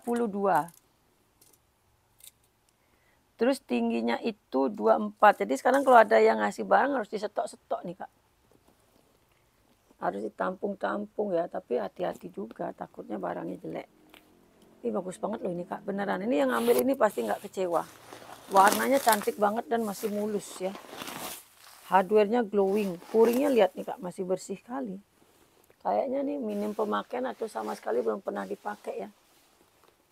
Terus tingginya itu 24. Jadi sekarang kalau ada yang ngasih barang harus disetok-setok nih Kak. Harus ditampung-tampung ya, tapi hati-hati juga takutnya barangnya jelek. Ini bagus banget loh ini Kak, beneran. Ini yang ngambil ini pasti nggak kecewa. Warnanya cantik banget dan masih mulus ya. Hardware-nya glowing. Puringnya lihat nih Kak, masih bersih kali. Kayaknya nih minim pemakaian atau sama sekali belum pernah dipakai ya.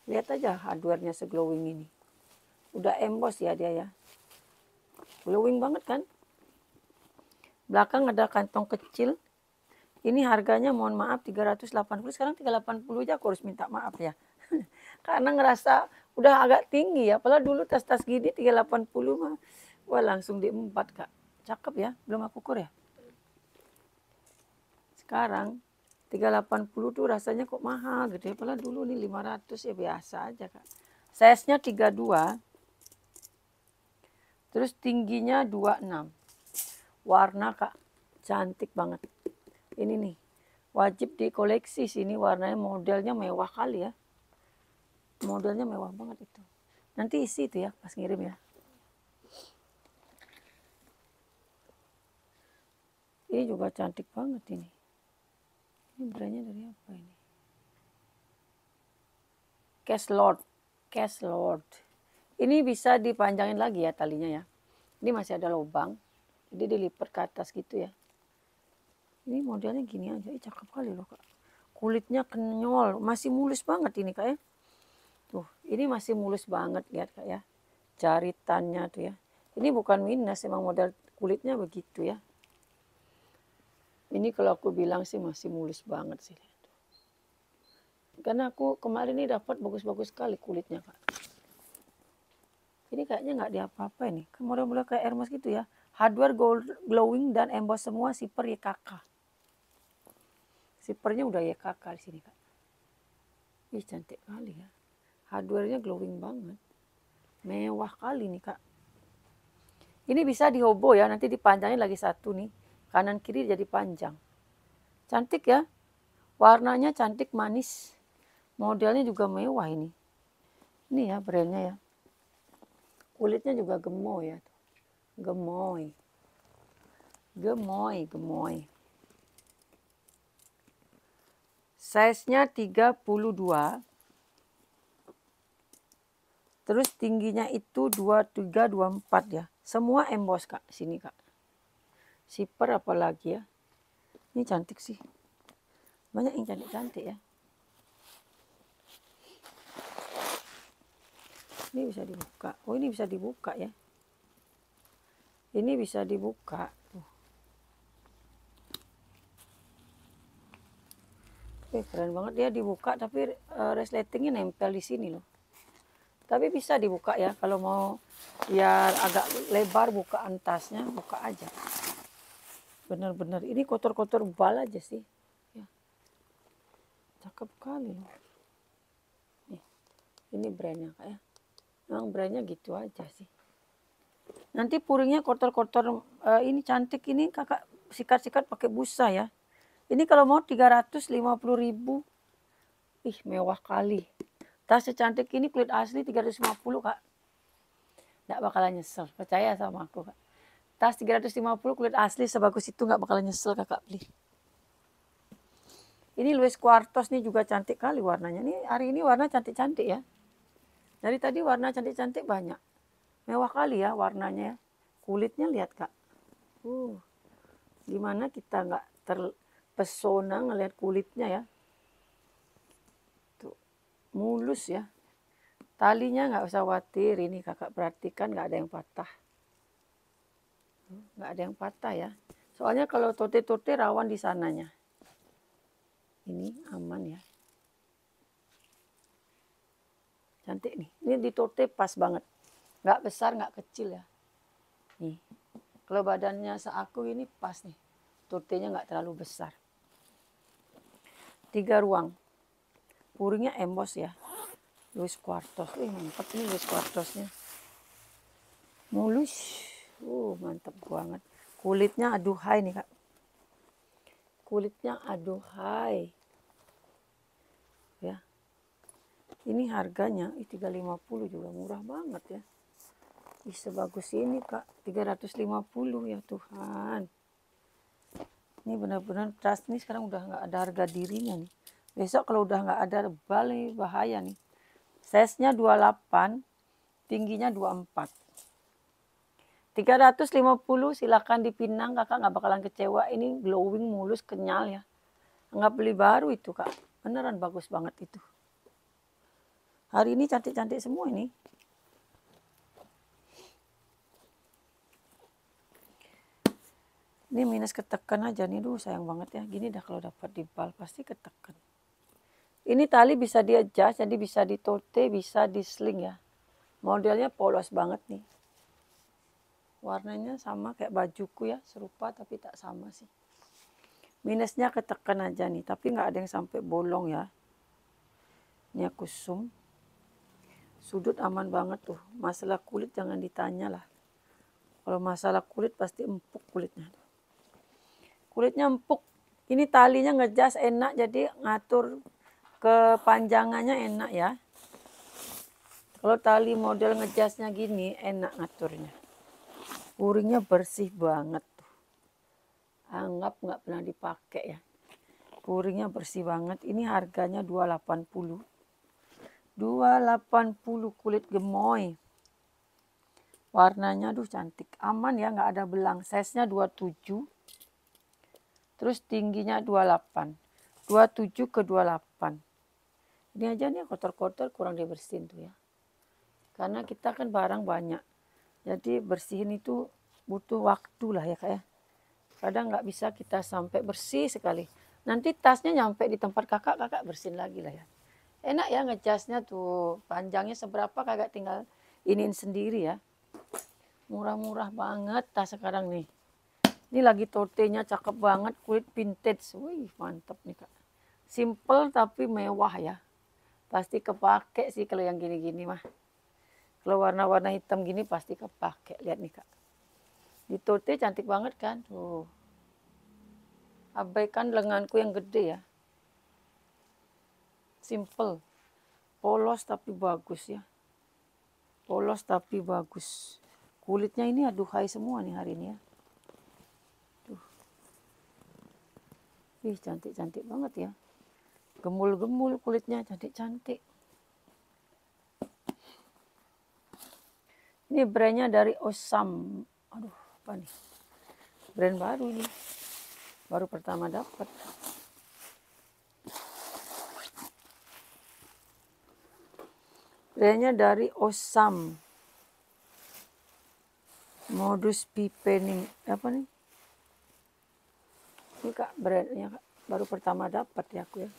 Lihat aja hardware-nya seglowing ini. Udah emboss ya dia ya. Glowing banget kan. Belakang ada kantong kecil. Ini harganya mohon maaf 380. Sekarang 380 aja aku harus minta maaf ya. Karena ngerasa udah agak tinggi ya. Padahal dulu tas-tas gini 380 mah. Wah langsung di 4 Kak. Cakep ya. Belum aku ukur ya. Sekarang 380 tuh rasanya kok mahal gitu ya. Padahal dulu nih 500 ya biasa aja Kak. Size-nya 32. Terus tingginya 26. Warna Kak, cantik banget. Ini nih, wajib dikoleksi sini warnanya, modelnya mewah kali ya. Modelnya mewah banget itu. Nanti isi itu ya pas ngirim ya. Ini juga cantik banget ini. Ini brandnya dari apa ini? Cash Lord. Ini bisa dipanjangin lagi ya talinya ya. Ini masih ada lubang. Jadi dilipat ke atas gitu ya. Ini modelnya gini aja. Cakep kali loh Kak. Kulitnya kenyol. Masih mulus banget ini Kak ya. Tuh, ini masih mulus banget lihat Kak ya. Jaritannya tuh ya. Ini bukan minus, emang model kulitnya begitu ya. Ini kalau aku bilang sih masih mulus banget sih. Karena aku kemarin ini dapat bagus-bagus sekali kulitnya Kak. Ini kayaknya nggak diapa-apa ini. Kan model-model kayak Hermes gitu ya. Hardware gold, glowing dan emboss semua, zipper YKK. Zippernya udah YKK di sini Kak. Ih cantik kali ya. Hardware-nya glowing banget. Mewah kali nih Kak. Ini bisa dihobo ya. Nanti dipanjangin lagi satu nih. Kanan kiri jadi panjang. Cantik ya. Warnanya cantik manis. Modelnya juga mewah ini. Ini ya brandnya ya. Kulitnya juga gemoy ya. Gemoy. Gemoy, gemoy. Size-nya 32. Terus tingginya itu 23, 24 ya. Semua emboss Kak, sini Kak. Zipper apalagi ya. Ini cantik sih. Banyak yang cantik-cantik ya. Ini bisa dibuka. Oh ini bisa dibuka ya. Ini bisa dibuka. Keren banget dia dibuka tapi resletingnya nempel di sini loh. Tapi bisa dibuka ya kalau mau biar agak lebar bukaan tasnya, buka aja. Bener-bener ini kotor-kotor bal aja sih. Ya. Cakep kali loh. Nih, ini brandnya Kak ya. Memang brandnya gitu aja sih. Nanti puringnya kotor-kotor ini cantik ini Kakak sikat-sikat pakai busa ya. Ini kalau mau 350.000. Ih mewah kali. Tas secantik ini kulit asli 350 Kak. Nggak bakalan nyesel. Percaya sama aku Kak. Tas 350 kulit asli sebagus itu nggak bakalan nyesel Kakak beli. Ini Louis Quartos nih juga cantik kali warnanya. Ini hari ini warna cantik-cantik ya. Dari tadi warna cantik-cantik banyak. Mewah kali ya warnanya ya. Kulitnya lihat Kak. Gimana kita nggak terpesona ngelihat kulitnya ya. Tuh, mulus ya. Talinya nggak usah khawatir. Ini Kakak perhatikan nggak ada yang patah. Nggak ada yang patah ya. Soalnya kalau tote-tote rawan di sananya. Ini aman ya. Cantik nih. Ini di tote pas banget. Nggak besar, nggak kecil ya. Nih. Kalau badannya seaku ini pas nih. Totenya nggak terlalu besar. 3 ruang. Puringnya embos ya. Louis Quartos. Mantap nih Louis Quartosnya. Mulus. Mantap banget. Kulitnya aduhai nih, Kak. Kulitnya aduhai. Ya. Ini harganya 350 juga murah banget ya. Sebagus ini, Kak. 350 ya Tuhan. Ini benar-benar tas nih sekarang udah nggak ada harga dirinya nih. Besok kalau udah nggak ada balik bahaya nih. Size-nya 28, tingginya 24. 350 silakan dipinang, Kakak nggak bakalan kecewa. Ini glowing mulus, kenyal ya. Nggak beli baru itu, Kak. Beneran bagus banget itu. Hari ini cantik-cantik semua ini. Ini minus ketekan aja nih, sayang banget ya. Gini dah kalau dapat di bal pasti ketekan. Ini tali bisa di adjust, jadi bisa di tote, bisa di sling ya. Modelnya polos banget nih. Warnanya sama kayak bajuku ya, serupa tapi tak sama sih. Minusnya ketekan aja nih, tapi nggak ada yang sampai bolong ya. Ini aku zoom. Sudut aman banget tuh. Masalah kulit jangan ditanya lah. Kalau masalah kulit pasti empuk kulitnya. Kulitnya empuk. Ini talinya ngejas enak, jadi ngatur kepanjangannya enak ya. Kalau tali model ngejasnya gini enak ngaturnya. Puringnya bersih banget tuh. Anggap nggak pernah dipakai ya. Puringnya bersih banget. Ini harganya 280. 280 kulit gemoy. Warnanya cantik. Aman ya, nggak ada belang. Size-nya 27. Terus tingginya 28. 27 ke 28. Ini aja nih kotor-kotor kurang dibersihin tuh ya. Karena kita kan barang banyak. Jadi bersihin itu butuh waktu lah ya, Kak ya. Kadang nggak bisa kita sampai bersih sekali. Nanti tasnya nyampe di tempat kakak bersihin lagi lah ya. Enak ya ngejasnya tuh. Panjangnya seberapa kakak tinggal iniin sendiri ya. Murah-murah banget tas sekarang nih. Ini lagi totenya cakep banget, kulit vintage. Wih, mantep nih, Kak. Simple tapi mewah ya. Pasti kepake sih kalau yang gini-gini mah. Kalau warna-warna hitam gini pasti kepake. Lihat nih, Kak. Di tote cantik banget kan? Tuh. Abaikan lenganku yang gede ya. Simple. Polos tapi bagus ya. Polos tapi bagus. Kulitnya ini aduhai semua nih hari ini ya. Tuh. Ih, cantik-cantik banget ya. Gemul-gemul kulitnya, cantik-cantik. Ini brandnya dari Osam. Aduh, apa nih? Brand baru ini. Baru pertama dapat. Brandnya dari Osam. Modus pipening. Apa nih? Ini Kak, brandnya Kak. Baru pertama dapat ya aku ya.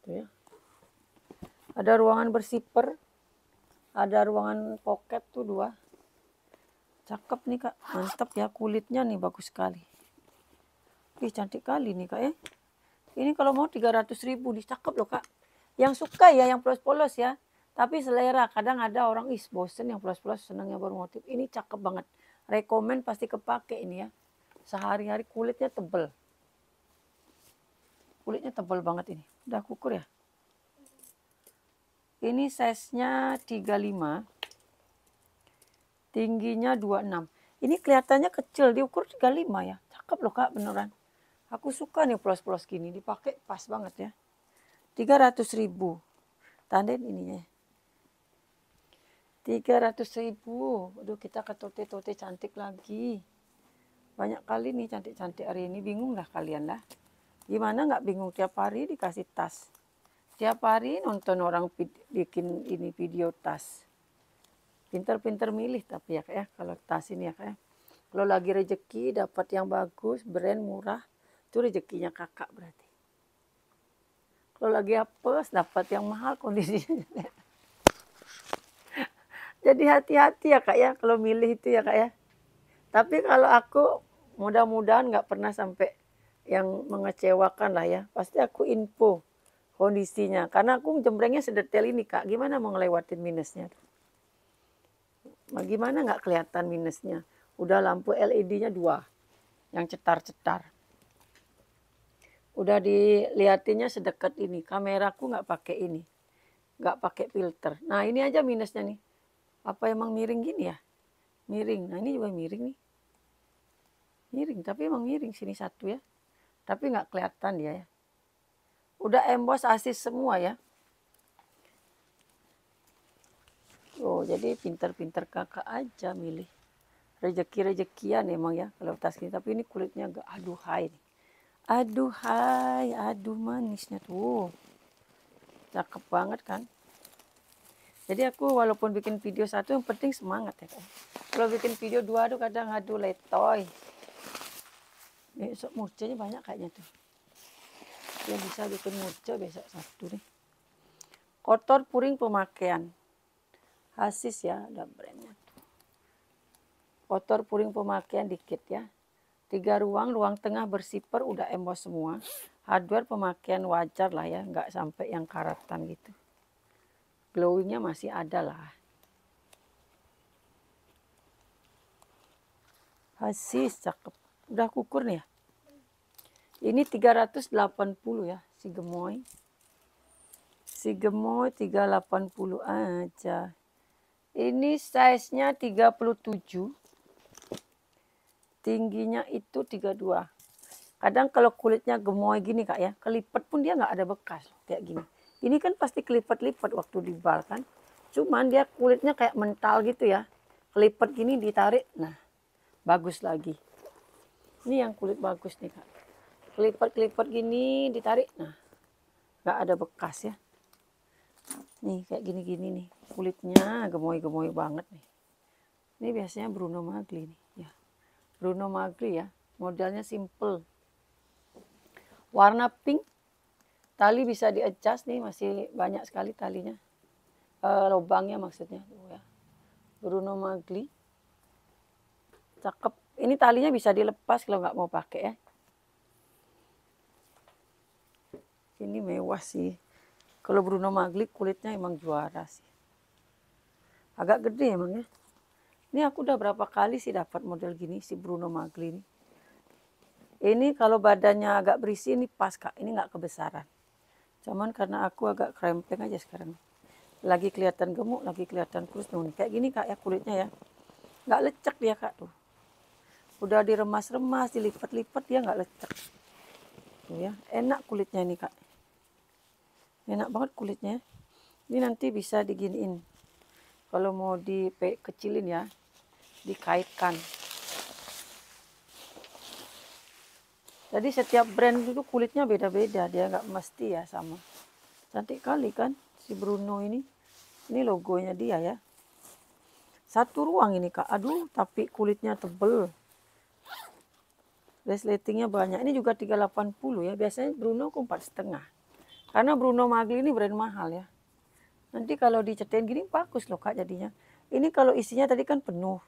Tuh ya. Ada ruangan bersiper. Ada ruangan pocket tuh 2. Cakep nih Kak, mantap ya kulitnya nih bagus sekali. Ih cantik kali nih Kak ya. Ini kalau mau 300.000 nih, cakep loh Kak. Yang suka ya yang polos-polos ya. Tapi selera, kadang ada orang bosen yang polos-polos senangnya bermotif. Ini cakep banget. Rekomen pasti kepake ini ya. Sehari-hari kulitnya tebel. Kulitnya tebel banget ini. Udah kukur ya. Ini size-nya 35. Tingginya 26. Ini kelihatannya kecil, diukur 35 ya. Cakep loh Kak, beneran. Aku suka nih polos-polos gini, dipakai pas banget ya. 300.000. Tandain ininya. 300.000. Aduh, kita ke tote-tote cantik lagi. Banyak kali nih cantik-cantik hari ini. Bingung lah kalian lah. Gimana nggak bingung, tiap hari dikasih tas. Tiap hari nonton orang bikin ini video tas. Pinter-pinter milih tapi ya Kak ya, kalau tas ini ya Kak ya. Kalau lagi rezeki dapat yang bagus, brand murah, itu rezekinya kakak berarti. Kalau lagi apes dapat yang mahal kondisinya. Jadi hati-hati ya Kak ya kalau milih itu ya Kak ya. Tapi kalau aku mudah-mudahan nggak pernah sampai yang mengecewakan lah ya. Pasti aku info kondisinya. Karena aku jembrengnya sedetail ini Kak. Gimana mau ngelewatin minusnya? Gimana nggak kelihatan minusnya? Udah lampu LED-nya 2 yang cetar-cetar. Udah dilihatinnya sedekat ini. Kameraku nggak pakai ini. Nggak pakai filter. Nah ini aja minusnya nih. Apa emang miring gini ya? Miring. Nah ini juga miring nih. Miring, tapi emang miring sini satu ya. Tapi nggak kelihatan dia ya. Udah emboss asis semua ya. Oh jadi pinter-pinter kakak aja milih. Rezeki-rezekian emang ya kalau tas ini. Tapi ini kulitnya agak aduhai nih. Aduhai, aduh manisnya tuh. Cakep banget kan. Jadi aku walaupun bikin video 1 yang penting semangat ya kan. Kalau bikin video 2 tuh kadang aduh letoy. Besok murcanya banyak kayaknya tuh. Dia bisa bikin murca besok 1 nih. Kotor puring pemakaian. Hasis ya ada brandnya. Kotor puring pemakaian dikit ya. 3 ruang, ruang tengah bersiper udah emboss semua. Hardware pemakaian wajar lah ya, nggak sampai yang karatan gitu. Glowingnya masih ada lah. Hasis cakep. Udah kukur nih ya. Ini 380 ya si gemoy. Si gemoy 380 aja. Ini size-nya 37. Tingginya itu 32. Kadang kalau kulitnya gemoy gini Kak ya, kelipet pun dia nggak ada bekas kayak gini. Ini kan pasti kelipet-lipet waktu dibal kan. Cuman dia kulitnya kayak mental gitu ya. Kelipet gini ditarik, nah bagus lagi. Ini yang kulit bagus nih Kak. Kelipet-kelipet gini ditarik, nah nggak ada bekas ya. Nih kayak gini-gini nih. Kulitnya gemoy-gemoy banget nih. Ini biasanya Bruno Magli nih ya. Bruno Magli ya, modelnya simple. Warna pink, tali bisa di-adjust nih, masih banyak sekali talinya. Lubangnya maksudnya. Ya. Bruno Magli. Cakep. Ini talinya bisa dilepas kalau nggak mau pakai ya. Ini mewah sih. Kalau Bruno Magli kulitnya emang juara sih. Agak gede emang ya. Ini aku udah berapa kali sih dapat model gini si Bruno Magli ini. Ini kalau badannya agak berisi ini pas Kak. Ini nggak kebesaran. Cuman karena aku agak krempeng aja sekarang. Lagi kelihatan gemuk, lagi kelihatan kurus. Kayak gini Kak ya kulitnya ya. Nggak lecek dia Kak tuh. Udah diremas-remas, dilipat-lipat dia nggak lecek. Tuh ya, enak kulitnya ini Kak. Enak banget kulitnya. Ini nanti bisa diginiin. Kalau mau dikecilin ya, dikaitkan. Jadi setiap brand itu kulitnya beda-beda, dia nggak mesti ya sama. Cantik kali kan si Bruno ini. Ini logonya dia ya. 1 ruang ini Kak. Aduh, tapi kulitnya tebel. Resletingnya banyak. Ini juga 380 ya. Biasanya Bruno aku 4,5. Karena Bruno Magli ini brand mahal ya. Nanti kalau dicetain gini bagus loh Kak jadinya. Ini kalau isinya tadi kan penuh.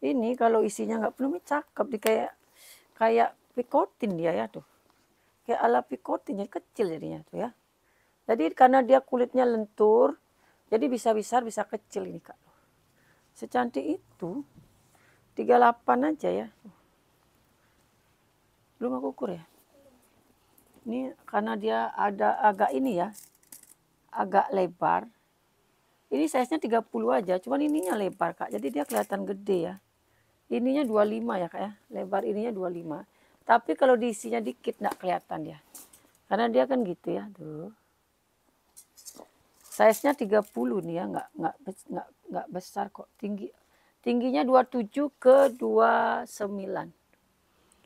Ini kalau isinya nggak penuh, cakep. Kayak picotin dia ya tuh. Kayak ala picotin, jadi kecil jadinya tuh ya. Jadi karena dia kulitnya lentur, jadi bisa besar bisa kecil ini Kak. Secantik itu 38 aja ya. Belum aku ukur ya. Ini karena dia ada agak ini ya. Agak lebar. Ini size-nya 30 aja, cuman ininya lebar Kak. Jadi dia kelihatan gede ya. Ininya 25 ya Kak ya. Lebar ininya 25. Tapi kalau diisinya dikit nggak kelihatan dia. Karena dia kan gitu ya, tuh. Size-nya 30 nih ya, nggak besar kok. Tingginya 27 ke 29.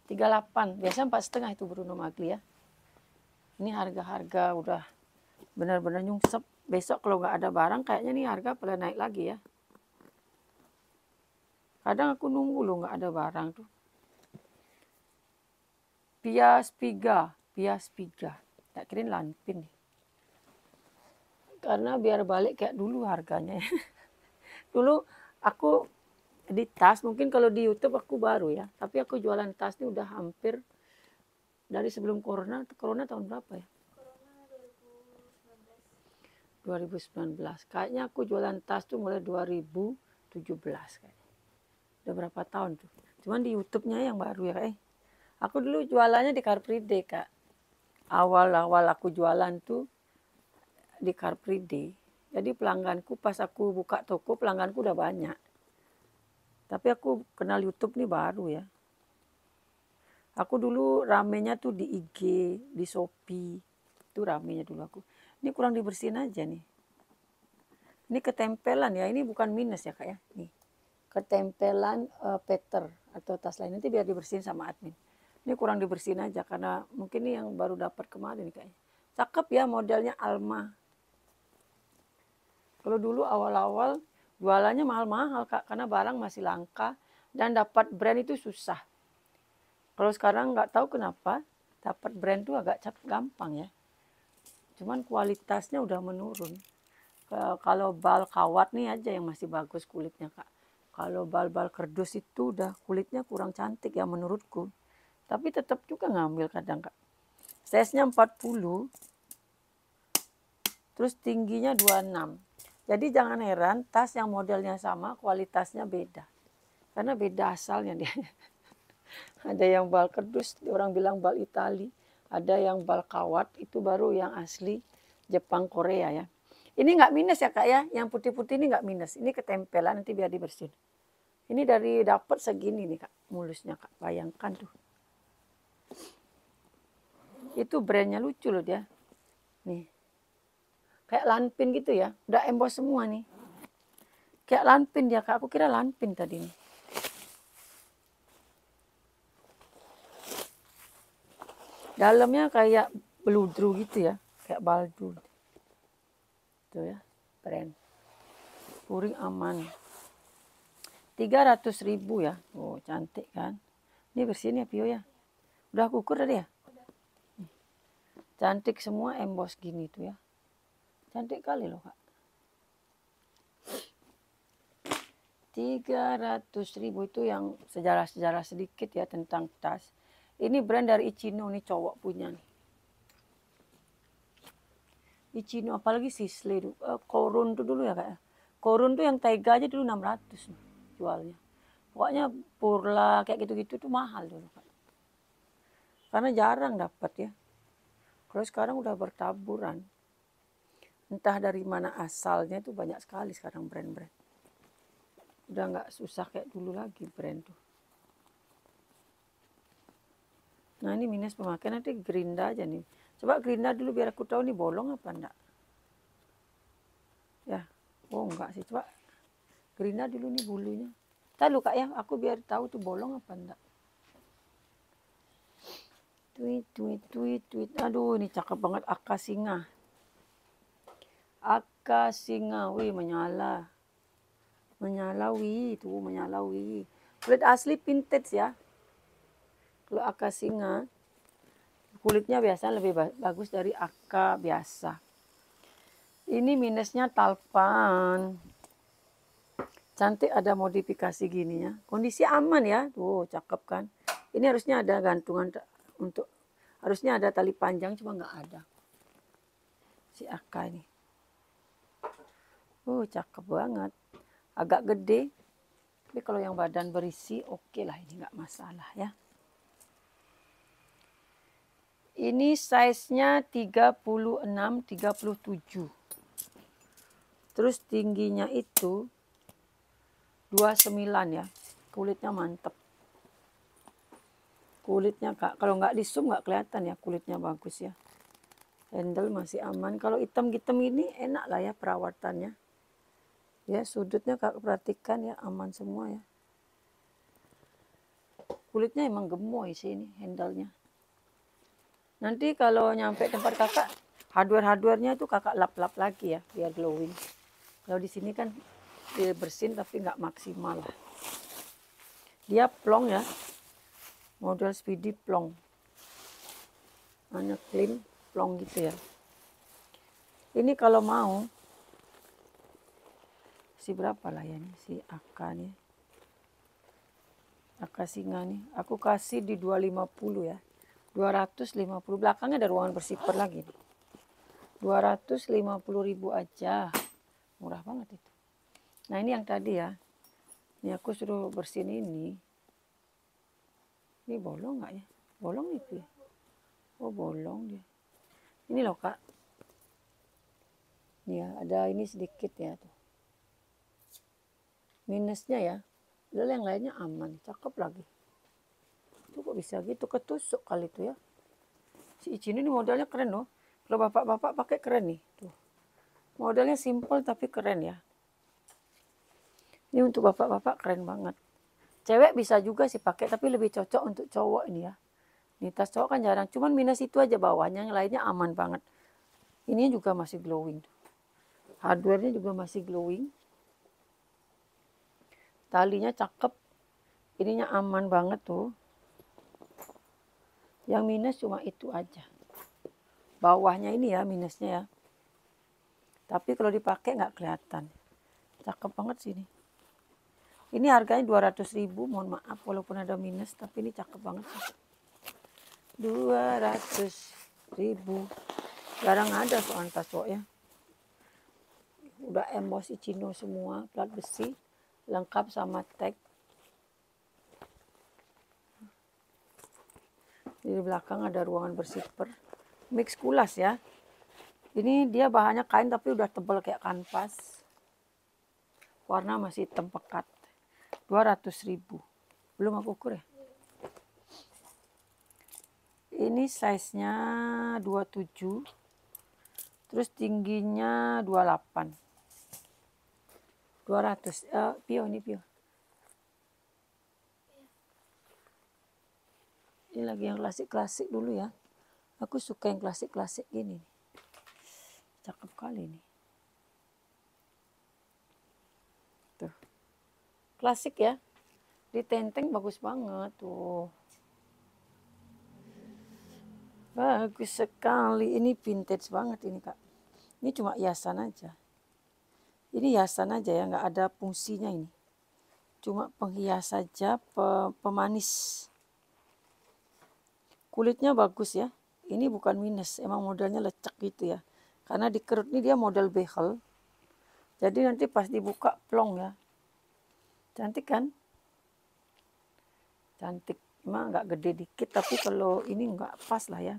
38. Biasanya 4,5 itu Bruno Magli ya. Ini harga-harga udah benar-benar nyungsep. Besok kalau nggak ada barang kayaknya nih harga pada naik lagi ya. Kadang aku nunggu loh nggak ada barang tuh. Pia Spiga. Tak kirain Lanpin. Karena biar balik kayak dulu harganya. Dulu aku di tas, mungkin kalau di YouTube aku baru ya. Tapi aku jualan tas ini udah hampir dari sebelum corona. Corona tahun berapa ya? 2019. Kayaknya aku jualan tas tuh mulai 2017 kayaknya. Udah berapa tahun tuh. Cuman di YouTube-nya yang baru ya kak. Aku dulu jualannya di Car Free Day kak. Awal-awal aku jualan tuh di Car Free Day. Jadi pelangganku pas aku buka toko pelangganku udah banyak. Tapi aku kenal YouTube nih baru ya. Aku dulu ramenya tuh di IG, di Shopee. Itu ramenya dulu aku. Ini kurang dibersihin aja nih. Ini ketempelan ya, ini bukan minus ya kak ya. Nih, ketempelan Peter atau tas lain. Nanti biar dibersihin sama admin. Ini kurang dibersihin aja karena mungkin ini yang baru dapat kemarin kayaknya. Cakep ya modelnya Alma. Kalau dulu awal-awal jualannya mahal-mahal kak karena barang masih langka dan dapat brand itu susah. Kalau sekarang nggak tahu kenapa dapat brand itu agak gampang ya. Cuman kualitasnya udah menurun. Kalau bal kawat nih aja yang masih bagus kulitnya kak. Kalau bal-bal kerdus itu udah kulitnya kurang cantik ya menurutku. Tapi tetap juga ngambil kadang kak. Size-nya 40. Terus tingginya 26. Jadi jangan heran tas yang modelnya sama kualitasnya beda. Karena beda asalnya dia. Ada yang bal kerdus, orang bilang bal Itali. Ada yang bal kawat, itu baru yang asli Jepang Korea ya. Ini nggak minus ya kak ya, yang putih-putih ini nggak minus. Ini ketempelan nanti biar dibersihin. Ini dari dapat segini nih kak, mulusnya kak. Bayangkan tuh. Itu brandnya lucu loh dia. Nih. Kayak Lanpin gitu ya. Udah emboss semua nih. Kayak Lanpin dia kak. Aku kira Lanpin tadi nih. Dalamnya kayak beludru gitu ya. Kayak baldu. Tuh ya. Brand. Puring aman. 300.000 ya. Oh cantik kan. Ini bersihin ya Pio ya. Udah aku ukur tadi ya. Cantik semua emboss gini tuh ya. Cantik kali loh kak. 300.000 itu yang sejarah-sejarah sedikit ya tentang tas. Ini brand dari Ichino nih cowok punya nih. Ichino apalagi Sisley dulu. Korun tuh dulu ya kak. Korun tuh yang Taiga aja dulu 600 nih jualnya. Pokoknya Purla kayak gitu-gitu tuh mahal dulu kak. Karena jarang dapat ya. Kalau sekarang udah bertaburan. Entah dari mana asalnya itu banyak sekali sekarang brand-brand. Udah nggak susah kayak dulu lagi brand tuh. Nah ini minus pemakaian nanti gerinda aja nih. Coba gerinda dulu biar aku tahu nih bolong apa enggak. Ya, oh enggak sih. Coba gerinda dulu nih bulunya. Ntar lu kak ya, aku biar tahu tuh bolong apa enggak. Tweet. Aduh ini cakep banget Akasinga. Akasinga, wih menyala. Menyala wih, tuh menyala wih. Kulit asli vintage ya. Kalau Akasinga, kulitnya biasa lebih bagus dari Aka biasa. Ini minusnya talpan. Cantik ada modifikasi gini ya. Kondisi aman ya. Tuh cakep kan. Ini harusnya ada gantungan untuk. Harusnya ada tali panjang cuma nggak ada. Si Aka ini. Cakep banget. Agak gede. Tapi kalau yang badan berisi oke lah. Ini nggak masalah ya. Ini size-nya 36, 37. Terus tingginya itu 29 ya. Kulitnya mantep. Kulitnya kak, kalau nggak di zoom nggak kelihatan ya kulitnya bagus ya. Handle masih aman. Kalau hitam-hitam ini enak lah ya perawatannya. Ya sudutnya kak perhatikan ya aman semua ya. Kulitnya emang gemoy sih ini handle-nya. Nanti kalau nyampe tempat kakak, hardware-hardwarenya itu kakak lap-lap lagi ya, biar glowing. Kalau di sini kan bersin tapi nggak maksimal. Dia plong ya, model Speedy plong. Hanya clean, plong gitu ya. Ini kalau mau si berapa lah ya nih si Aka nih. Aka singa nih. Aku kasih di 250 ya. 250. Belakangnya ada ruangan bersifar lagi nih. 250.000 aja. Murah banget itu. Nah ini yang tadi ya. Ini aku suruh bersihin ini. Ini bolong nggak ya? Bolong itu ya? Oh bolong dia. Ini loh kak. Ya ada ini sedikit ya tuh. Minusnya ya. Lalu yang lainnya aman. Cakep lagi. Itu kok bisa gitu. Ketusuk kali itu ya. Si Icin ini modelnya keren loh. Kalau bapak-bapak pakai keren nih. Tuh. Modelnya simple tapi keren ya. Ini untuk bapak-bapak keren banget. Cewek bisa juga sih pakai tapi lebih cocok untuk cowok ini ya. Ini tas cowok kan jarang. Cuman minus itu aja bawahnya. Yang lainnya aman banget. Ini juga masih glowing. Hardware-nya juga masih glowing. Talinya cakep. Ininya aman banget tuh. Yang minus cuma itu aja. Bawahnya ini ya minusnya ya. Tapi kalau dipakai nggak kelihatan. Cakep banget sih ini. Ini harganya 200.000, mohon maaf walaupun ada minus, tapi ini cakep banget sih. 200.000. Jarang ada soal tas cowok ya. Udah emboss Ichino semua, plat besi, lengkap sama tag. Di belakang ada ruangan bersifar. Mix kulas ya. Ini dia bahannya kain tapi udah tebal kayak kanvas. Warna masih hitam pekat. 200.000. Belum aku ukur ya. Ini size-nya 27. Terus tingginya 28. 200. Pio ini Pio. Ini lagi yang klasik-klasik dulu ya. Aku suka yang klasik-klasik gini. Cakep kali ini. Tuh. Klasik ya. Di tenteng bagus banget tuh. Bagus sekali. Ini vintage banget ini kak. Ini cuma hiasan aja. Ini hiasan aja ya. Nggak ada fungsinya ini. Cuma penghias saja. Pemanis. Kulitnya bagus ya. Ini bukan minus. Emang modelnya lecek gitu ya. Karena di kerut ini dia model behel. Jadi nanti pas dibuka plong ya. Cantik kan? Cantik. Emang agak gede dikit tapi kalau ini enggak pas lah ya.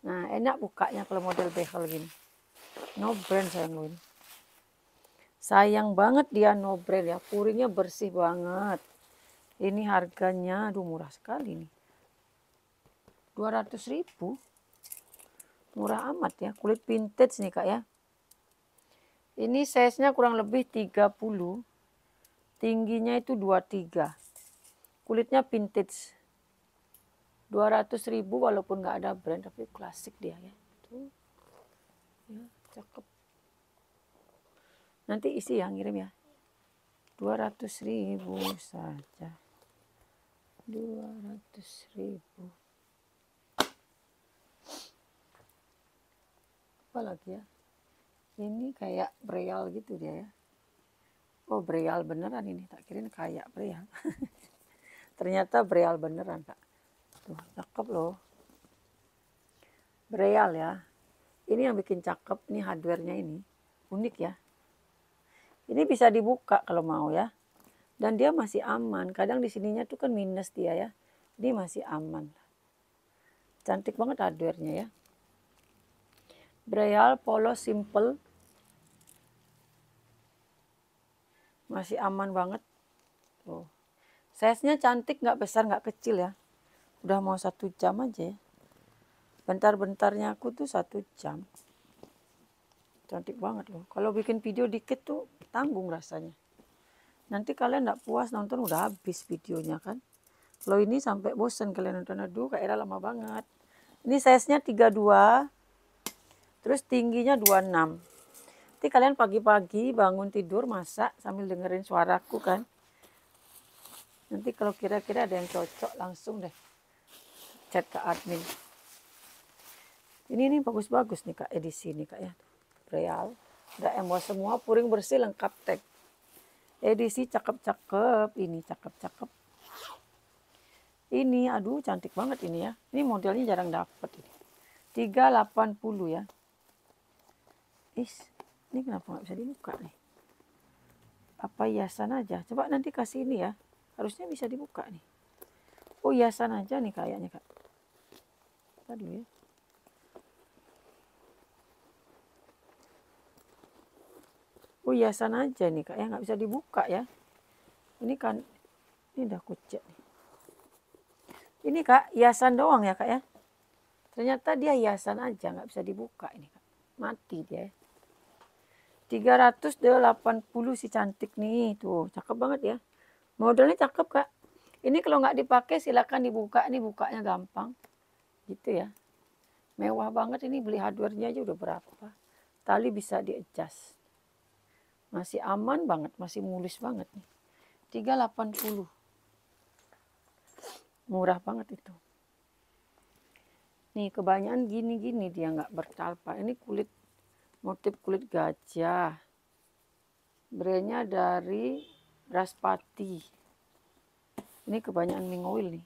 Nah enak bukanya kalau model behel gini. No brand sayang lo ini. Sayang banget dia no brand ya. Puringnya bersih banget. Ini harganya aduh murah sekali nih. 200.000. Murah amat ya. Kulit vintage nih kak ya. Ini size-nya kurang lebih 30. Tingginya itu 23. Kulitnya vintage. 200.000 walaupun nggak ada brand tapi klasik dia ya. Tuh. Ya, cakep. Nanti isi ya ngirim ya. 200.000 saja. 200.000. Apa lagi ya? Ini kayak breal gitu dia ya. Oh breal beneran ini. Tak kirain kayak breal. Ternyata breal beneran kak. Tuh cakep loh. Breal ya. Ini yang bikin cakep. Ini hardware-nya ini. Unik ya. Ini bisa dibuka kalau mau ya. Dan dia masih aman. Kadang di sininya tuh kan minus dia ya. Ini masih aman. Cantik banget hardware-nya ya. Breal polos simple. Masih aman banget. Tuh. Size-nya cantik, nggak besar, nggak kecil ya. Udah mau 1 jam aja ya. Bentar-bentarnya aku tuh 1 jam. Cantik banget loh. Kalau bikin video dikit tuh tanggung rasanya. Nanti kalian nggak puas nonton udah habis videonya kan. Kalau ini sampai bosen kalian nonton. Aduh kak Era lama banget. Ini size-nya 32. Terus tingginya 26. Nanti kalian pagi-pagi bangun tidur masak sambil dengerin suaraku kan. Nanti kalau kira-kira ada yang cocok langsung deh chat ke admin. Ini bagus-bagus nih kak, edisi nih kak ya. Real, udah emos semua, puring bersih lengkap tag. Edisi cakep-cakep, ini cakep-cakep. Ini aduh cantik banget ini ya. Ini modelnya jarang dapet ini. 380 ya. Ini kenapa nggak bisa dibuka nih? Apa hiasan aja? Coba nanti kasih ini ya. Harusnya bisa dibuka nih. Oh hiasan aja nih kayaknya kak. Aduh ya. Oh hiasan aja nih kak ya, nggak bisa dibuka ya. Ini kan, ini udah kucek nih. Ini kak, hiasan doang ya kak ya. Ternyata dia hiasan aja, nggak bisa dibuka ini kak. Mati dia. 380 si cantik nih, tuh cakep banget ya. Modelnya cakep kak. Ini kalau nggak dipakai silakan dibuka, ini bukanya gampang. Gitu ya. Mewah banget ini, beli hardware-nya aja udah berapa. Tali bisa di-adjust. Masih aman banget, masih mulus banget nih. 380. Murah banget itu. Nih kebanyakan gini-gini dia nggak bertalpa. Ini kulit, motif kulit gajah. Brandnya dari Braspati. Ini kebanyakan mingoil nih.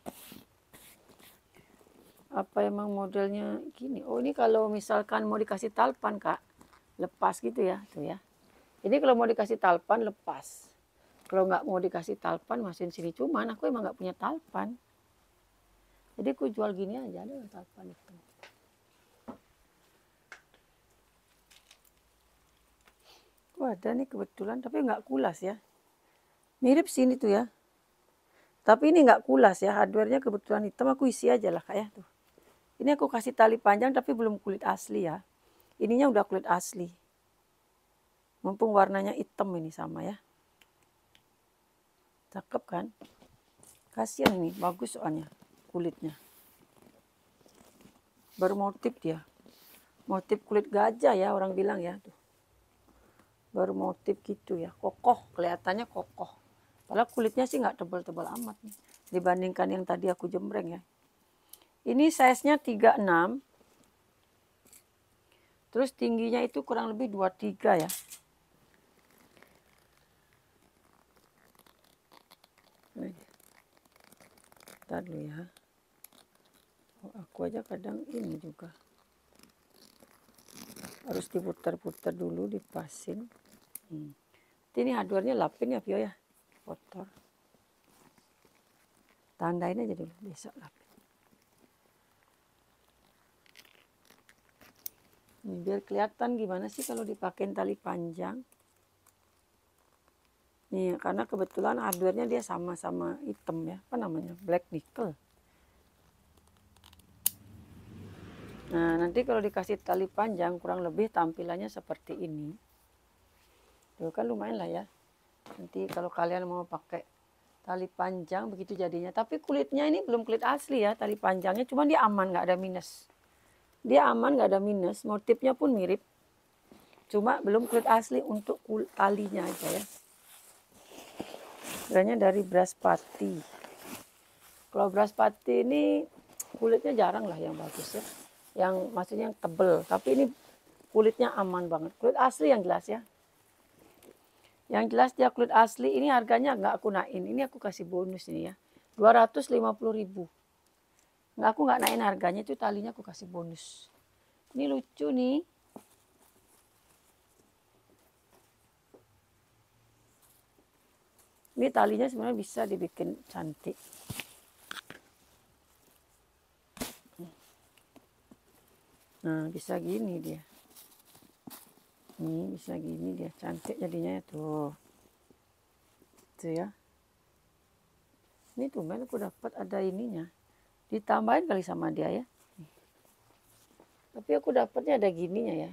Apa emang modelnya gini? Oh ini kalau misalkan mau dikasih talpan kak, lepas gitu ya, tuh ya. Ini kalau mau dikasih talpan lepas. Kalau nggak mau dikasih talpan masukin sini. Cuman aku emang nggak punya talpan. Jadi aku jual gini aja dengan talpan itu. Oh ada nih kebetulan tapi nggak kulas ya. Mirip sini tuh ya. Tapi ini nggak kulas ya. Hardware-nya kebetulan hitam, aku isi aja lah kayak tuh. Ini aku kasih tali panjang tapi belum kulit asli ya. Ininya udah kulit asli. Mumpung warnanya hitam ini sama ya. Cakep kan? Kasihan nih, bagus soalnya kulitnya. Bermotif dia. Motif kulit gajah ya orang bilang ya. Tuh. Bermotif gitu ya. Kokoh, kelihatannya kokoh. Padahal kulitnya sih nggak tebal-tebal amat nih. Dibandingkan yang tadi aku jembreng ya. Ini size-nya 36. Terus tingginya itu kurang lebih 23 ya. Bentar dulu ya. Oh, aku aja kadang ini juga. Harus diputar-putar dulu, dipasin. Ini hardware-nya lapin ya Vio ya. Kotor. Tandain aja dulu, besok lapin. Ini biar kelihatan gimana sih kalau dipakein tali panjang. Nih, karena kebetulan hardware-nya dia sama-sama hitam ya. Apa namanya? Black nickel. Nah, nanti kalau dikasih tali panjang kurang lebih tampilannya seperti ini. Tuh kan lumayan lah ya. Nanti kalau kalian mau pakai tali panjang begitu jadinya. Tapi kulitnya ini belum kulit asli ya tali panjangnya. Cuma dia aman, nggak ada minus. Dia aman, nggak ada minus. Motifnya pun mirip. Cuma belum kulit asli untuk talinya aja ya. Brandnya dari Braspati. Kalau Braspati ini kulitnya jarang lah yang bagus ya. Yang maksudnya yang tebel. Tapi ini kulitnya aman banget. Kulit asli yang jelas ya. Yang jelas dia kulit asli. Ini harganya nggak aku naikin. Ini aku kasih bonus ini ya. 250.000. Nggak, aku nggak naikin harganya. Itu talinya aku kasih bonus. Ini lucu nih. Ini talinya sebenarnya bisa dibikin cantik. Nah, bisa gini dia. Ini bisa gini dia, cantik jadinya tuh. Tuh ya. Ini tuh kan aku dapat ada ininya. Ditambahin kali sama dia ya. Tapi aku dapatnya ada gininya ya.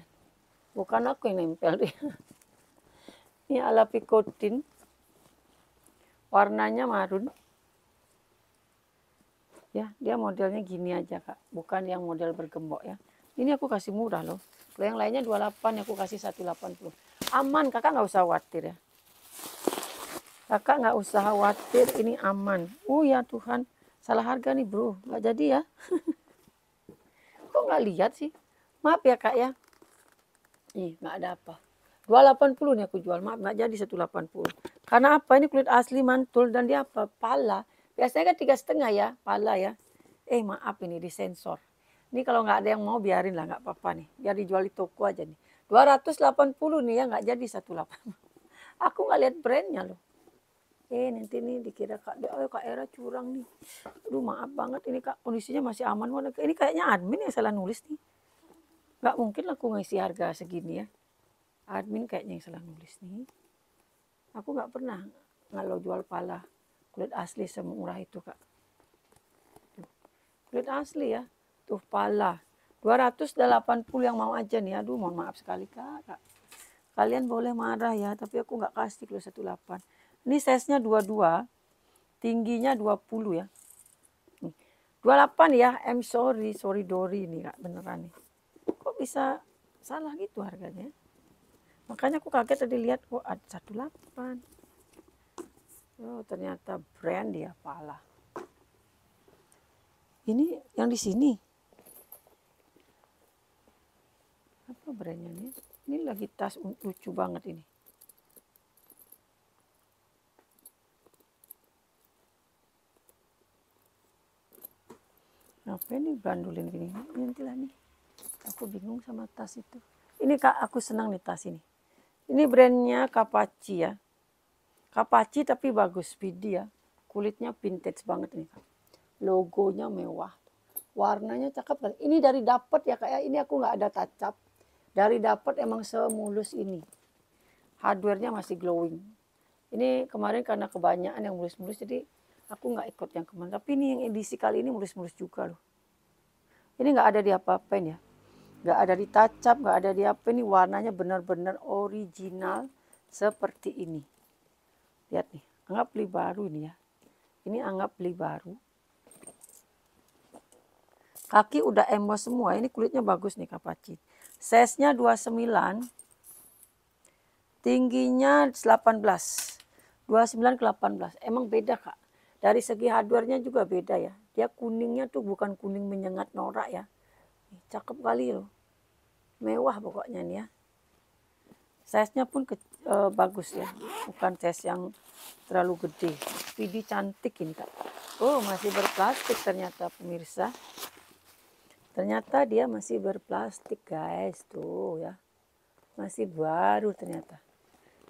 Bukan aku yang nempel dia. Ini ala picotin. Warnanya marun. Ya, dia modelnya gini aja kak. Bukan yang model bergembok ya. Ini aku kasih murah loh. Kalau yang lainnya 28, aku kasih 180. Aman, kakak nggak usah khawatir ya. Kakak nggak usah khawatir, ini aman. Oh ya Tuhan, salah harga nih bro. Nggak jadi ya. Kok nggak lihat sih? Maaf ya Kak ya. Ih, nggak ada apa. 280 nih aku jual, maaf nggak jadi 180. Karena apa? Ini kulit asli mantul dan dia apa? Pala. Biasanya kan 3,5 ya, pala ya. Maaf ini disensor. Ini kalau nggak ada yang mau biarin lah, nggak apa-apa nih. Biar dijual di toko aja nih. 280 nih ya, nggak jadi 180. Aku nggak lihat brandnya loh. Nanti nih dikira Kak Era curang nih. Aduh maaf banget ini Kak, kondisinya masih aman. Ini kayaknya admin yang salah nulis nih. Nggak mungkin aku ngisi harga segini ya. Admin kayaknya yang salah nulis nih. Aku nggak pernah kalau jual pala kulit asli semurah itu Kak. Kulit asli ya. Tuh pala. 280 yang mau aja nih. Aduh mohon maaf sekali Kak. Kalian boleh marah ya, tapi aku nggak kasih kilo 18. Ini size-nya 22, tingginya 20 ya. 28 ya, sorry Dori nih Kak, beneran nih. Kok bisa salah gitu harganya? Makanya aku kaget tadi lihat, kok ada 18. Oh ternyata brand dia pala. Ini yang di sini. Apa brandnya nih? Ini lagi tas lucu banget ini. Apa ini brandulin gini? Nantilah nih. Aku bingung sama tas itu. Ini Kak, aku senang nih tas ini. Ini brandnya Kapachi ya. Kapachi tapi bagus, Speedy ya. Kulitnya vintage banget nih Kak. Logonya mewah. Warnanya cakep kan. Ini dari dapet ya Kak ya. Ini aku nggak ada touch up. Dari dapet emang semulus ini. Hardware-nya masih glowing. Ini kemarin karena kebanyakan yang mulus-mulus jadi aku nggak ikut yang kemarin. Tapi ini yang edisi kali ini mulus-mulus juga loh. Ini nggak ada di apa-apain ya. Nggak ada di touch up, nggak ada di apa. Ini warnanya benar-benar original seperti ini. Lihat nih, anggap beli baru ini ya. Ini anggap beli baru. Kaki udah embos semua. Ini kulitnya bagus nih Kapachi. Size-nya 29. Tingginya 18. 29 ke 18. Emang beda Kak. Dari segi hardware-nya juga beda ya. Dia kuningnya tuh bukan kuning menyengat norak ya. Cakep kali loh. Mewah pokoknya nih ya. Size-nya pun bagus ya. Bukan size yang terlalu gede. Speedy cantik ini Kak. Oh masih berplastik ternyata pemirsa. Ternyata dia masih berplastik guys. Tuh ya. Masih baru ternyata.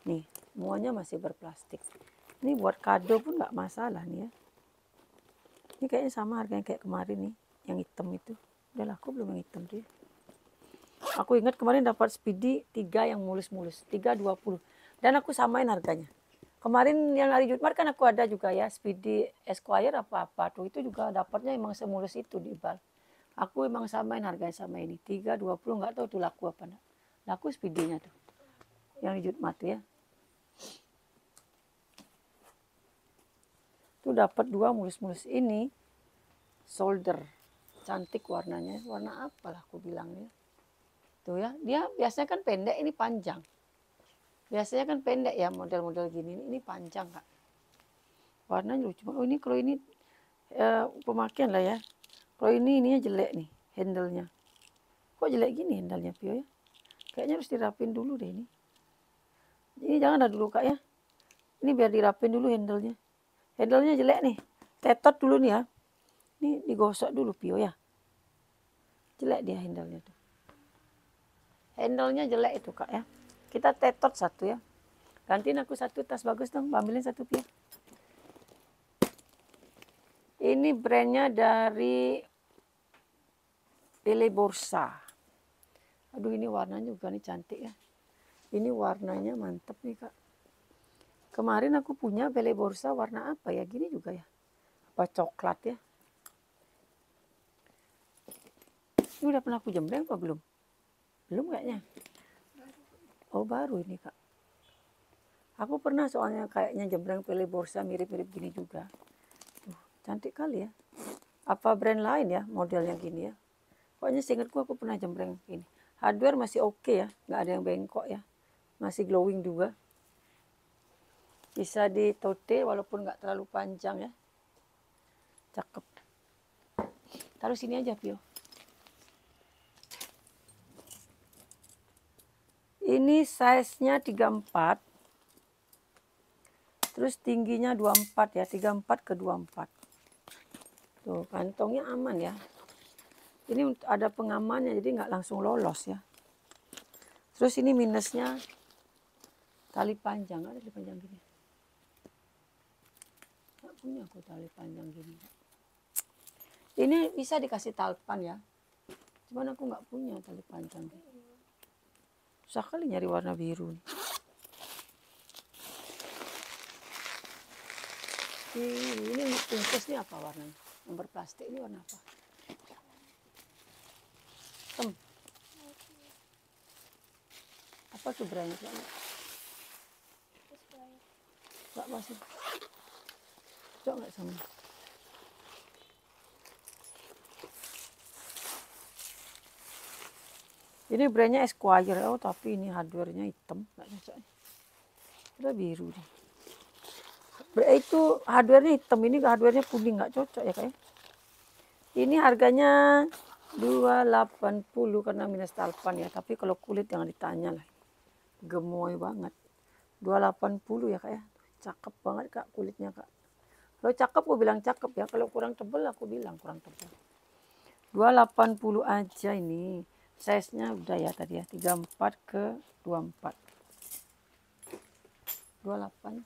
Nih semuanya masih berplastik. Ini buat kado pun nggak masalah nih ya. Ini kayaknya sama harganya kayak kemarin nih. Yang hitam itu. Udah laku belum yang hitam tuh ya. Aku ingat kemarin dapat Speedy 3 yang mulus-mulus. 320. Dan aku samain harganya. Kemarin yang hari Jumat kan aku ada juga ya. Speedy Esquire apa-apa tuh. Itu juga dapatnya emang semulus itu di Ibal. Aku emang samain harganya sama ini. 320 nggak tahu tuh laku apa enggak. Laku Speedy-nya tuh. Yang di Jumat tuh ya. Tuh dapat 2 mulus-mulus ini. Solder. Cantik warnanya. Warna apalah aku bilangnya. Tuh ya. Dia biasanya kan pendek, ini panjang. Biasanya kan pendek ya model-model gini. Ini panjang Kak. Warnanya lucu. Oh ini kalau ini pemakaian lah ya. Kalau ininya jelek nih handle-nya. Kok jelek gini handle-nya Pio ya? Kayaknya harus dirapin dulu deh ini. Ini jangan dah dulu Kak ya. Ini biar dirapin dulu handle-nya. Handle-nya jelek nih. Tetot dulu nih ya. Ini digosok dulu Pio ya. Jelek dia handle-nya tuh. Handle-nya jelek itu Kak ya. Kita tetot satu ya. Gantiin aku satu tas bagus dong. Ambilin satu Pio. Ini brandnya dari Pele Borsa. Aduh ini warnanya juga nih cantik ya. Ini warnanya mantep nih Kak. Kemarin aku punya Pele Borsa warna apa ya? Gini juga ya. Apa coklat ya. Ini udah pernah aku jembreng apa belum? Belum kayaknya. Oh baru ini Kak. Aku pernah soalnya kayaknya jembreng Pele Borsa mirip-mirip gini juga. Cantik kali ya. Apa brand lain ya modelnya gini ya. Pokoknya seingatku aku pernah jembreng ini. Hardware masih oke ya. Nggak ada yang bengkok ya. Masih glowing juga. Bisa ditote walaupun nggak terlalu panjang ya. Cakep. Taruh sini aja Pio. Ini size-nya 34. Terus tingginya 24 ya, 34 ke 24. Tuh, kantongnya aman ya. Ini ada pengamannya, jadi nggak langsung lolos ya. Terus ini minusnya tali panjang, ada tali panjang gini. Nggak punya aku tali panjang gini. Ini bisa dikasih talpan ya. Cuman aku nggak punya tali panjang. Susah kali nyari warna biru. Ini bungkus ini apa warnanya? Yang berplastik ini warna apa? Hitam. Apa tuh brandnya? Enggak masih. Cocok nggak sama? Ini brandnya Esquire. Oh tapi ini hardware-nya hitam, nggak cocok. Udah biru deh. Itu hardware-nya hitam, ini hardware-nya kuning, nggak cocok ya kayak. Ini harganya 280 karena minus talpan ya. Tapi kalau kulit jangan ditanya lah. Gemoy banget. 280 ya kak ya. Cakep banget kak kulitnya kak. Kalau cakep aku bilang cakep ya. Kalau kurang tebel aku bilang kurang tebel. 280 aja ini. Size-nya udah ya tadi ya. 34 ke 24. 28.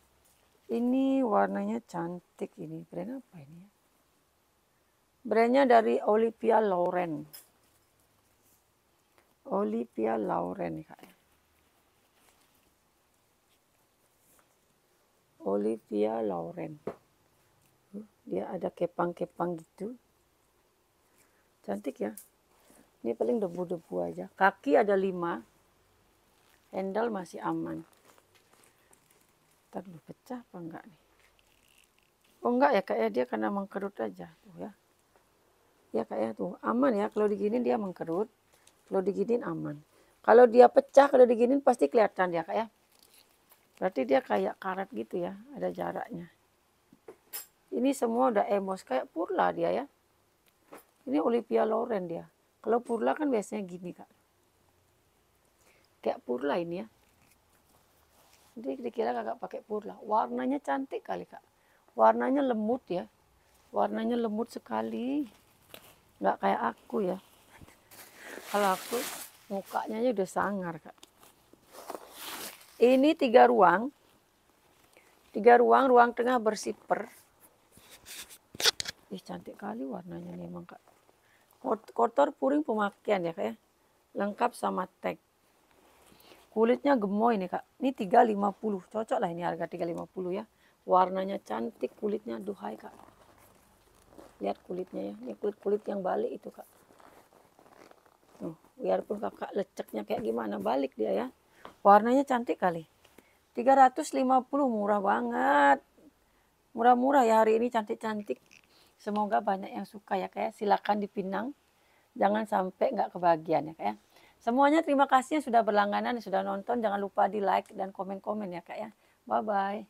Ini warnanya cantik ini. Brand apa ini ya? Brandnya dari Olivia Lauren. Olivia Lauren kak ya. Olivia Lauren. Dia ada kepang-kepang gitu. Cantik ya. Ini paling debu-debu aja. Kaki ada 5. Handle masih aman. Ntar dulu pecah apa enggak nih? Oh enggak ya kak ya. Dia karena mengkerut aja. Tuh ya. Ya kak ya tuh. Aman ya. Kalau diginin dia mengkerut. Kalau diginin aman. Kalau dia pecah, kalau diginin pasti kelihatan ya kak ya. Berarti dia kayak karet gitu ya. Ada jaraknya. Ini semua udah emos. Kayak Purla dia ya. Ini Olivia Lauren dia. Kalau Purla kan biasanya gini kak. Kayak Purla ini ya. Jadi dikira kakak pakai Purla. Warnanya cantik kali kak. Warnanya lembut ya. Warnanya lembut sekali. Nggak kayak aku ya. Kalau aku mukanya aja udah sangar kak. Ini 3 ruang. 3 ruang, ruang tengah bersiper. Ih cantik kali warnanya nih emang kak. Kotor puring pemakaian ya kak ya. Lengkap sama tag. Kulitnya gemoy nih kak. Ini 350. Cocok lah ini harga 350 ya. Warnanya cantik, kulitnya duhai kak. Lihat kulitnya ya. Ini kulit-kulit yang balik itu kak. Tuh, biarpun kakak leceknya kayak gimana balik dia ya. Warnanya cantik kali. 350 murah banget. Murah-murah ya hari ini cantik-cantik. Semoga banyak yang suka ya kak ya. Silakan dipinang. Jangan sampai nggak kebagian ya kak ya. Semuanya terima kasih yang sudah berlangganan, yang sudah nonton. Jangan lupa di like dan komen-komen ya kak ya. Bye-bye.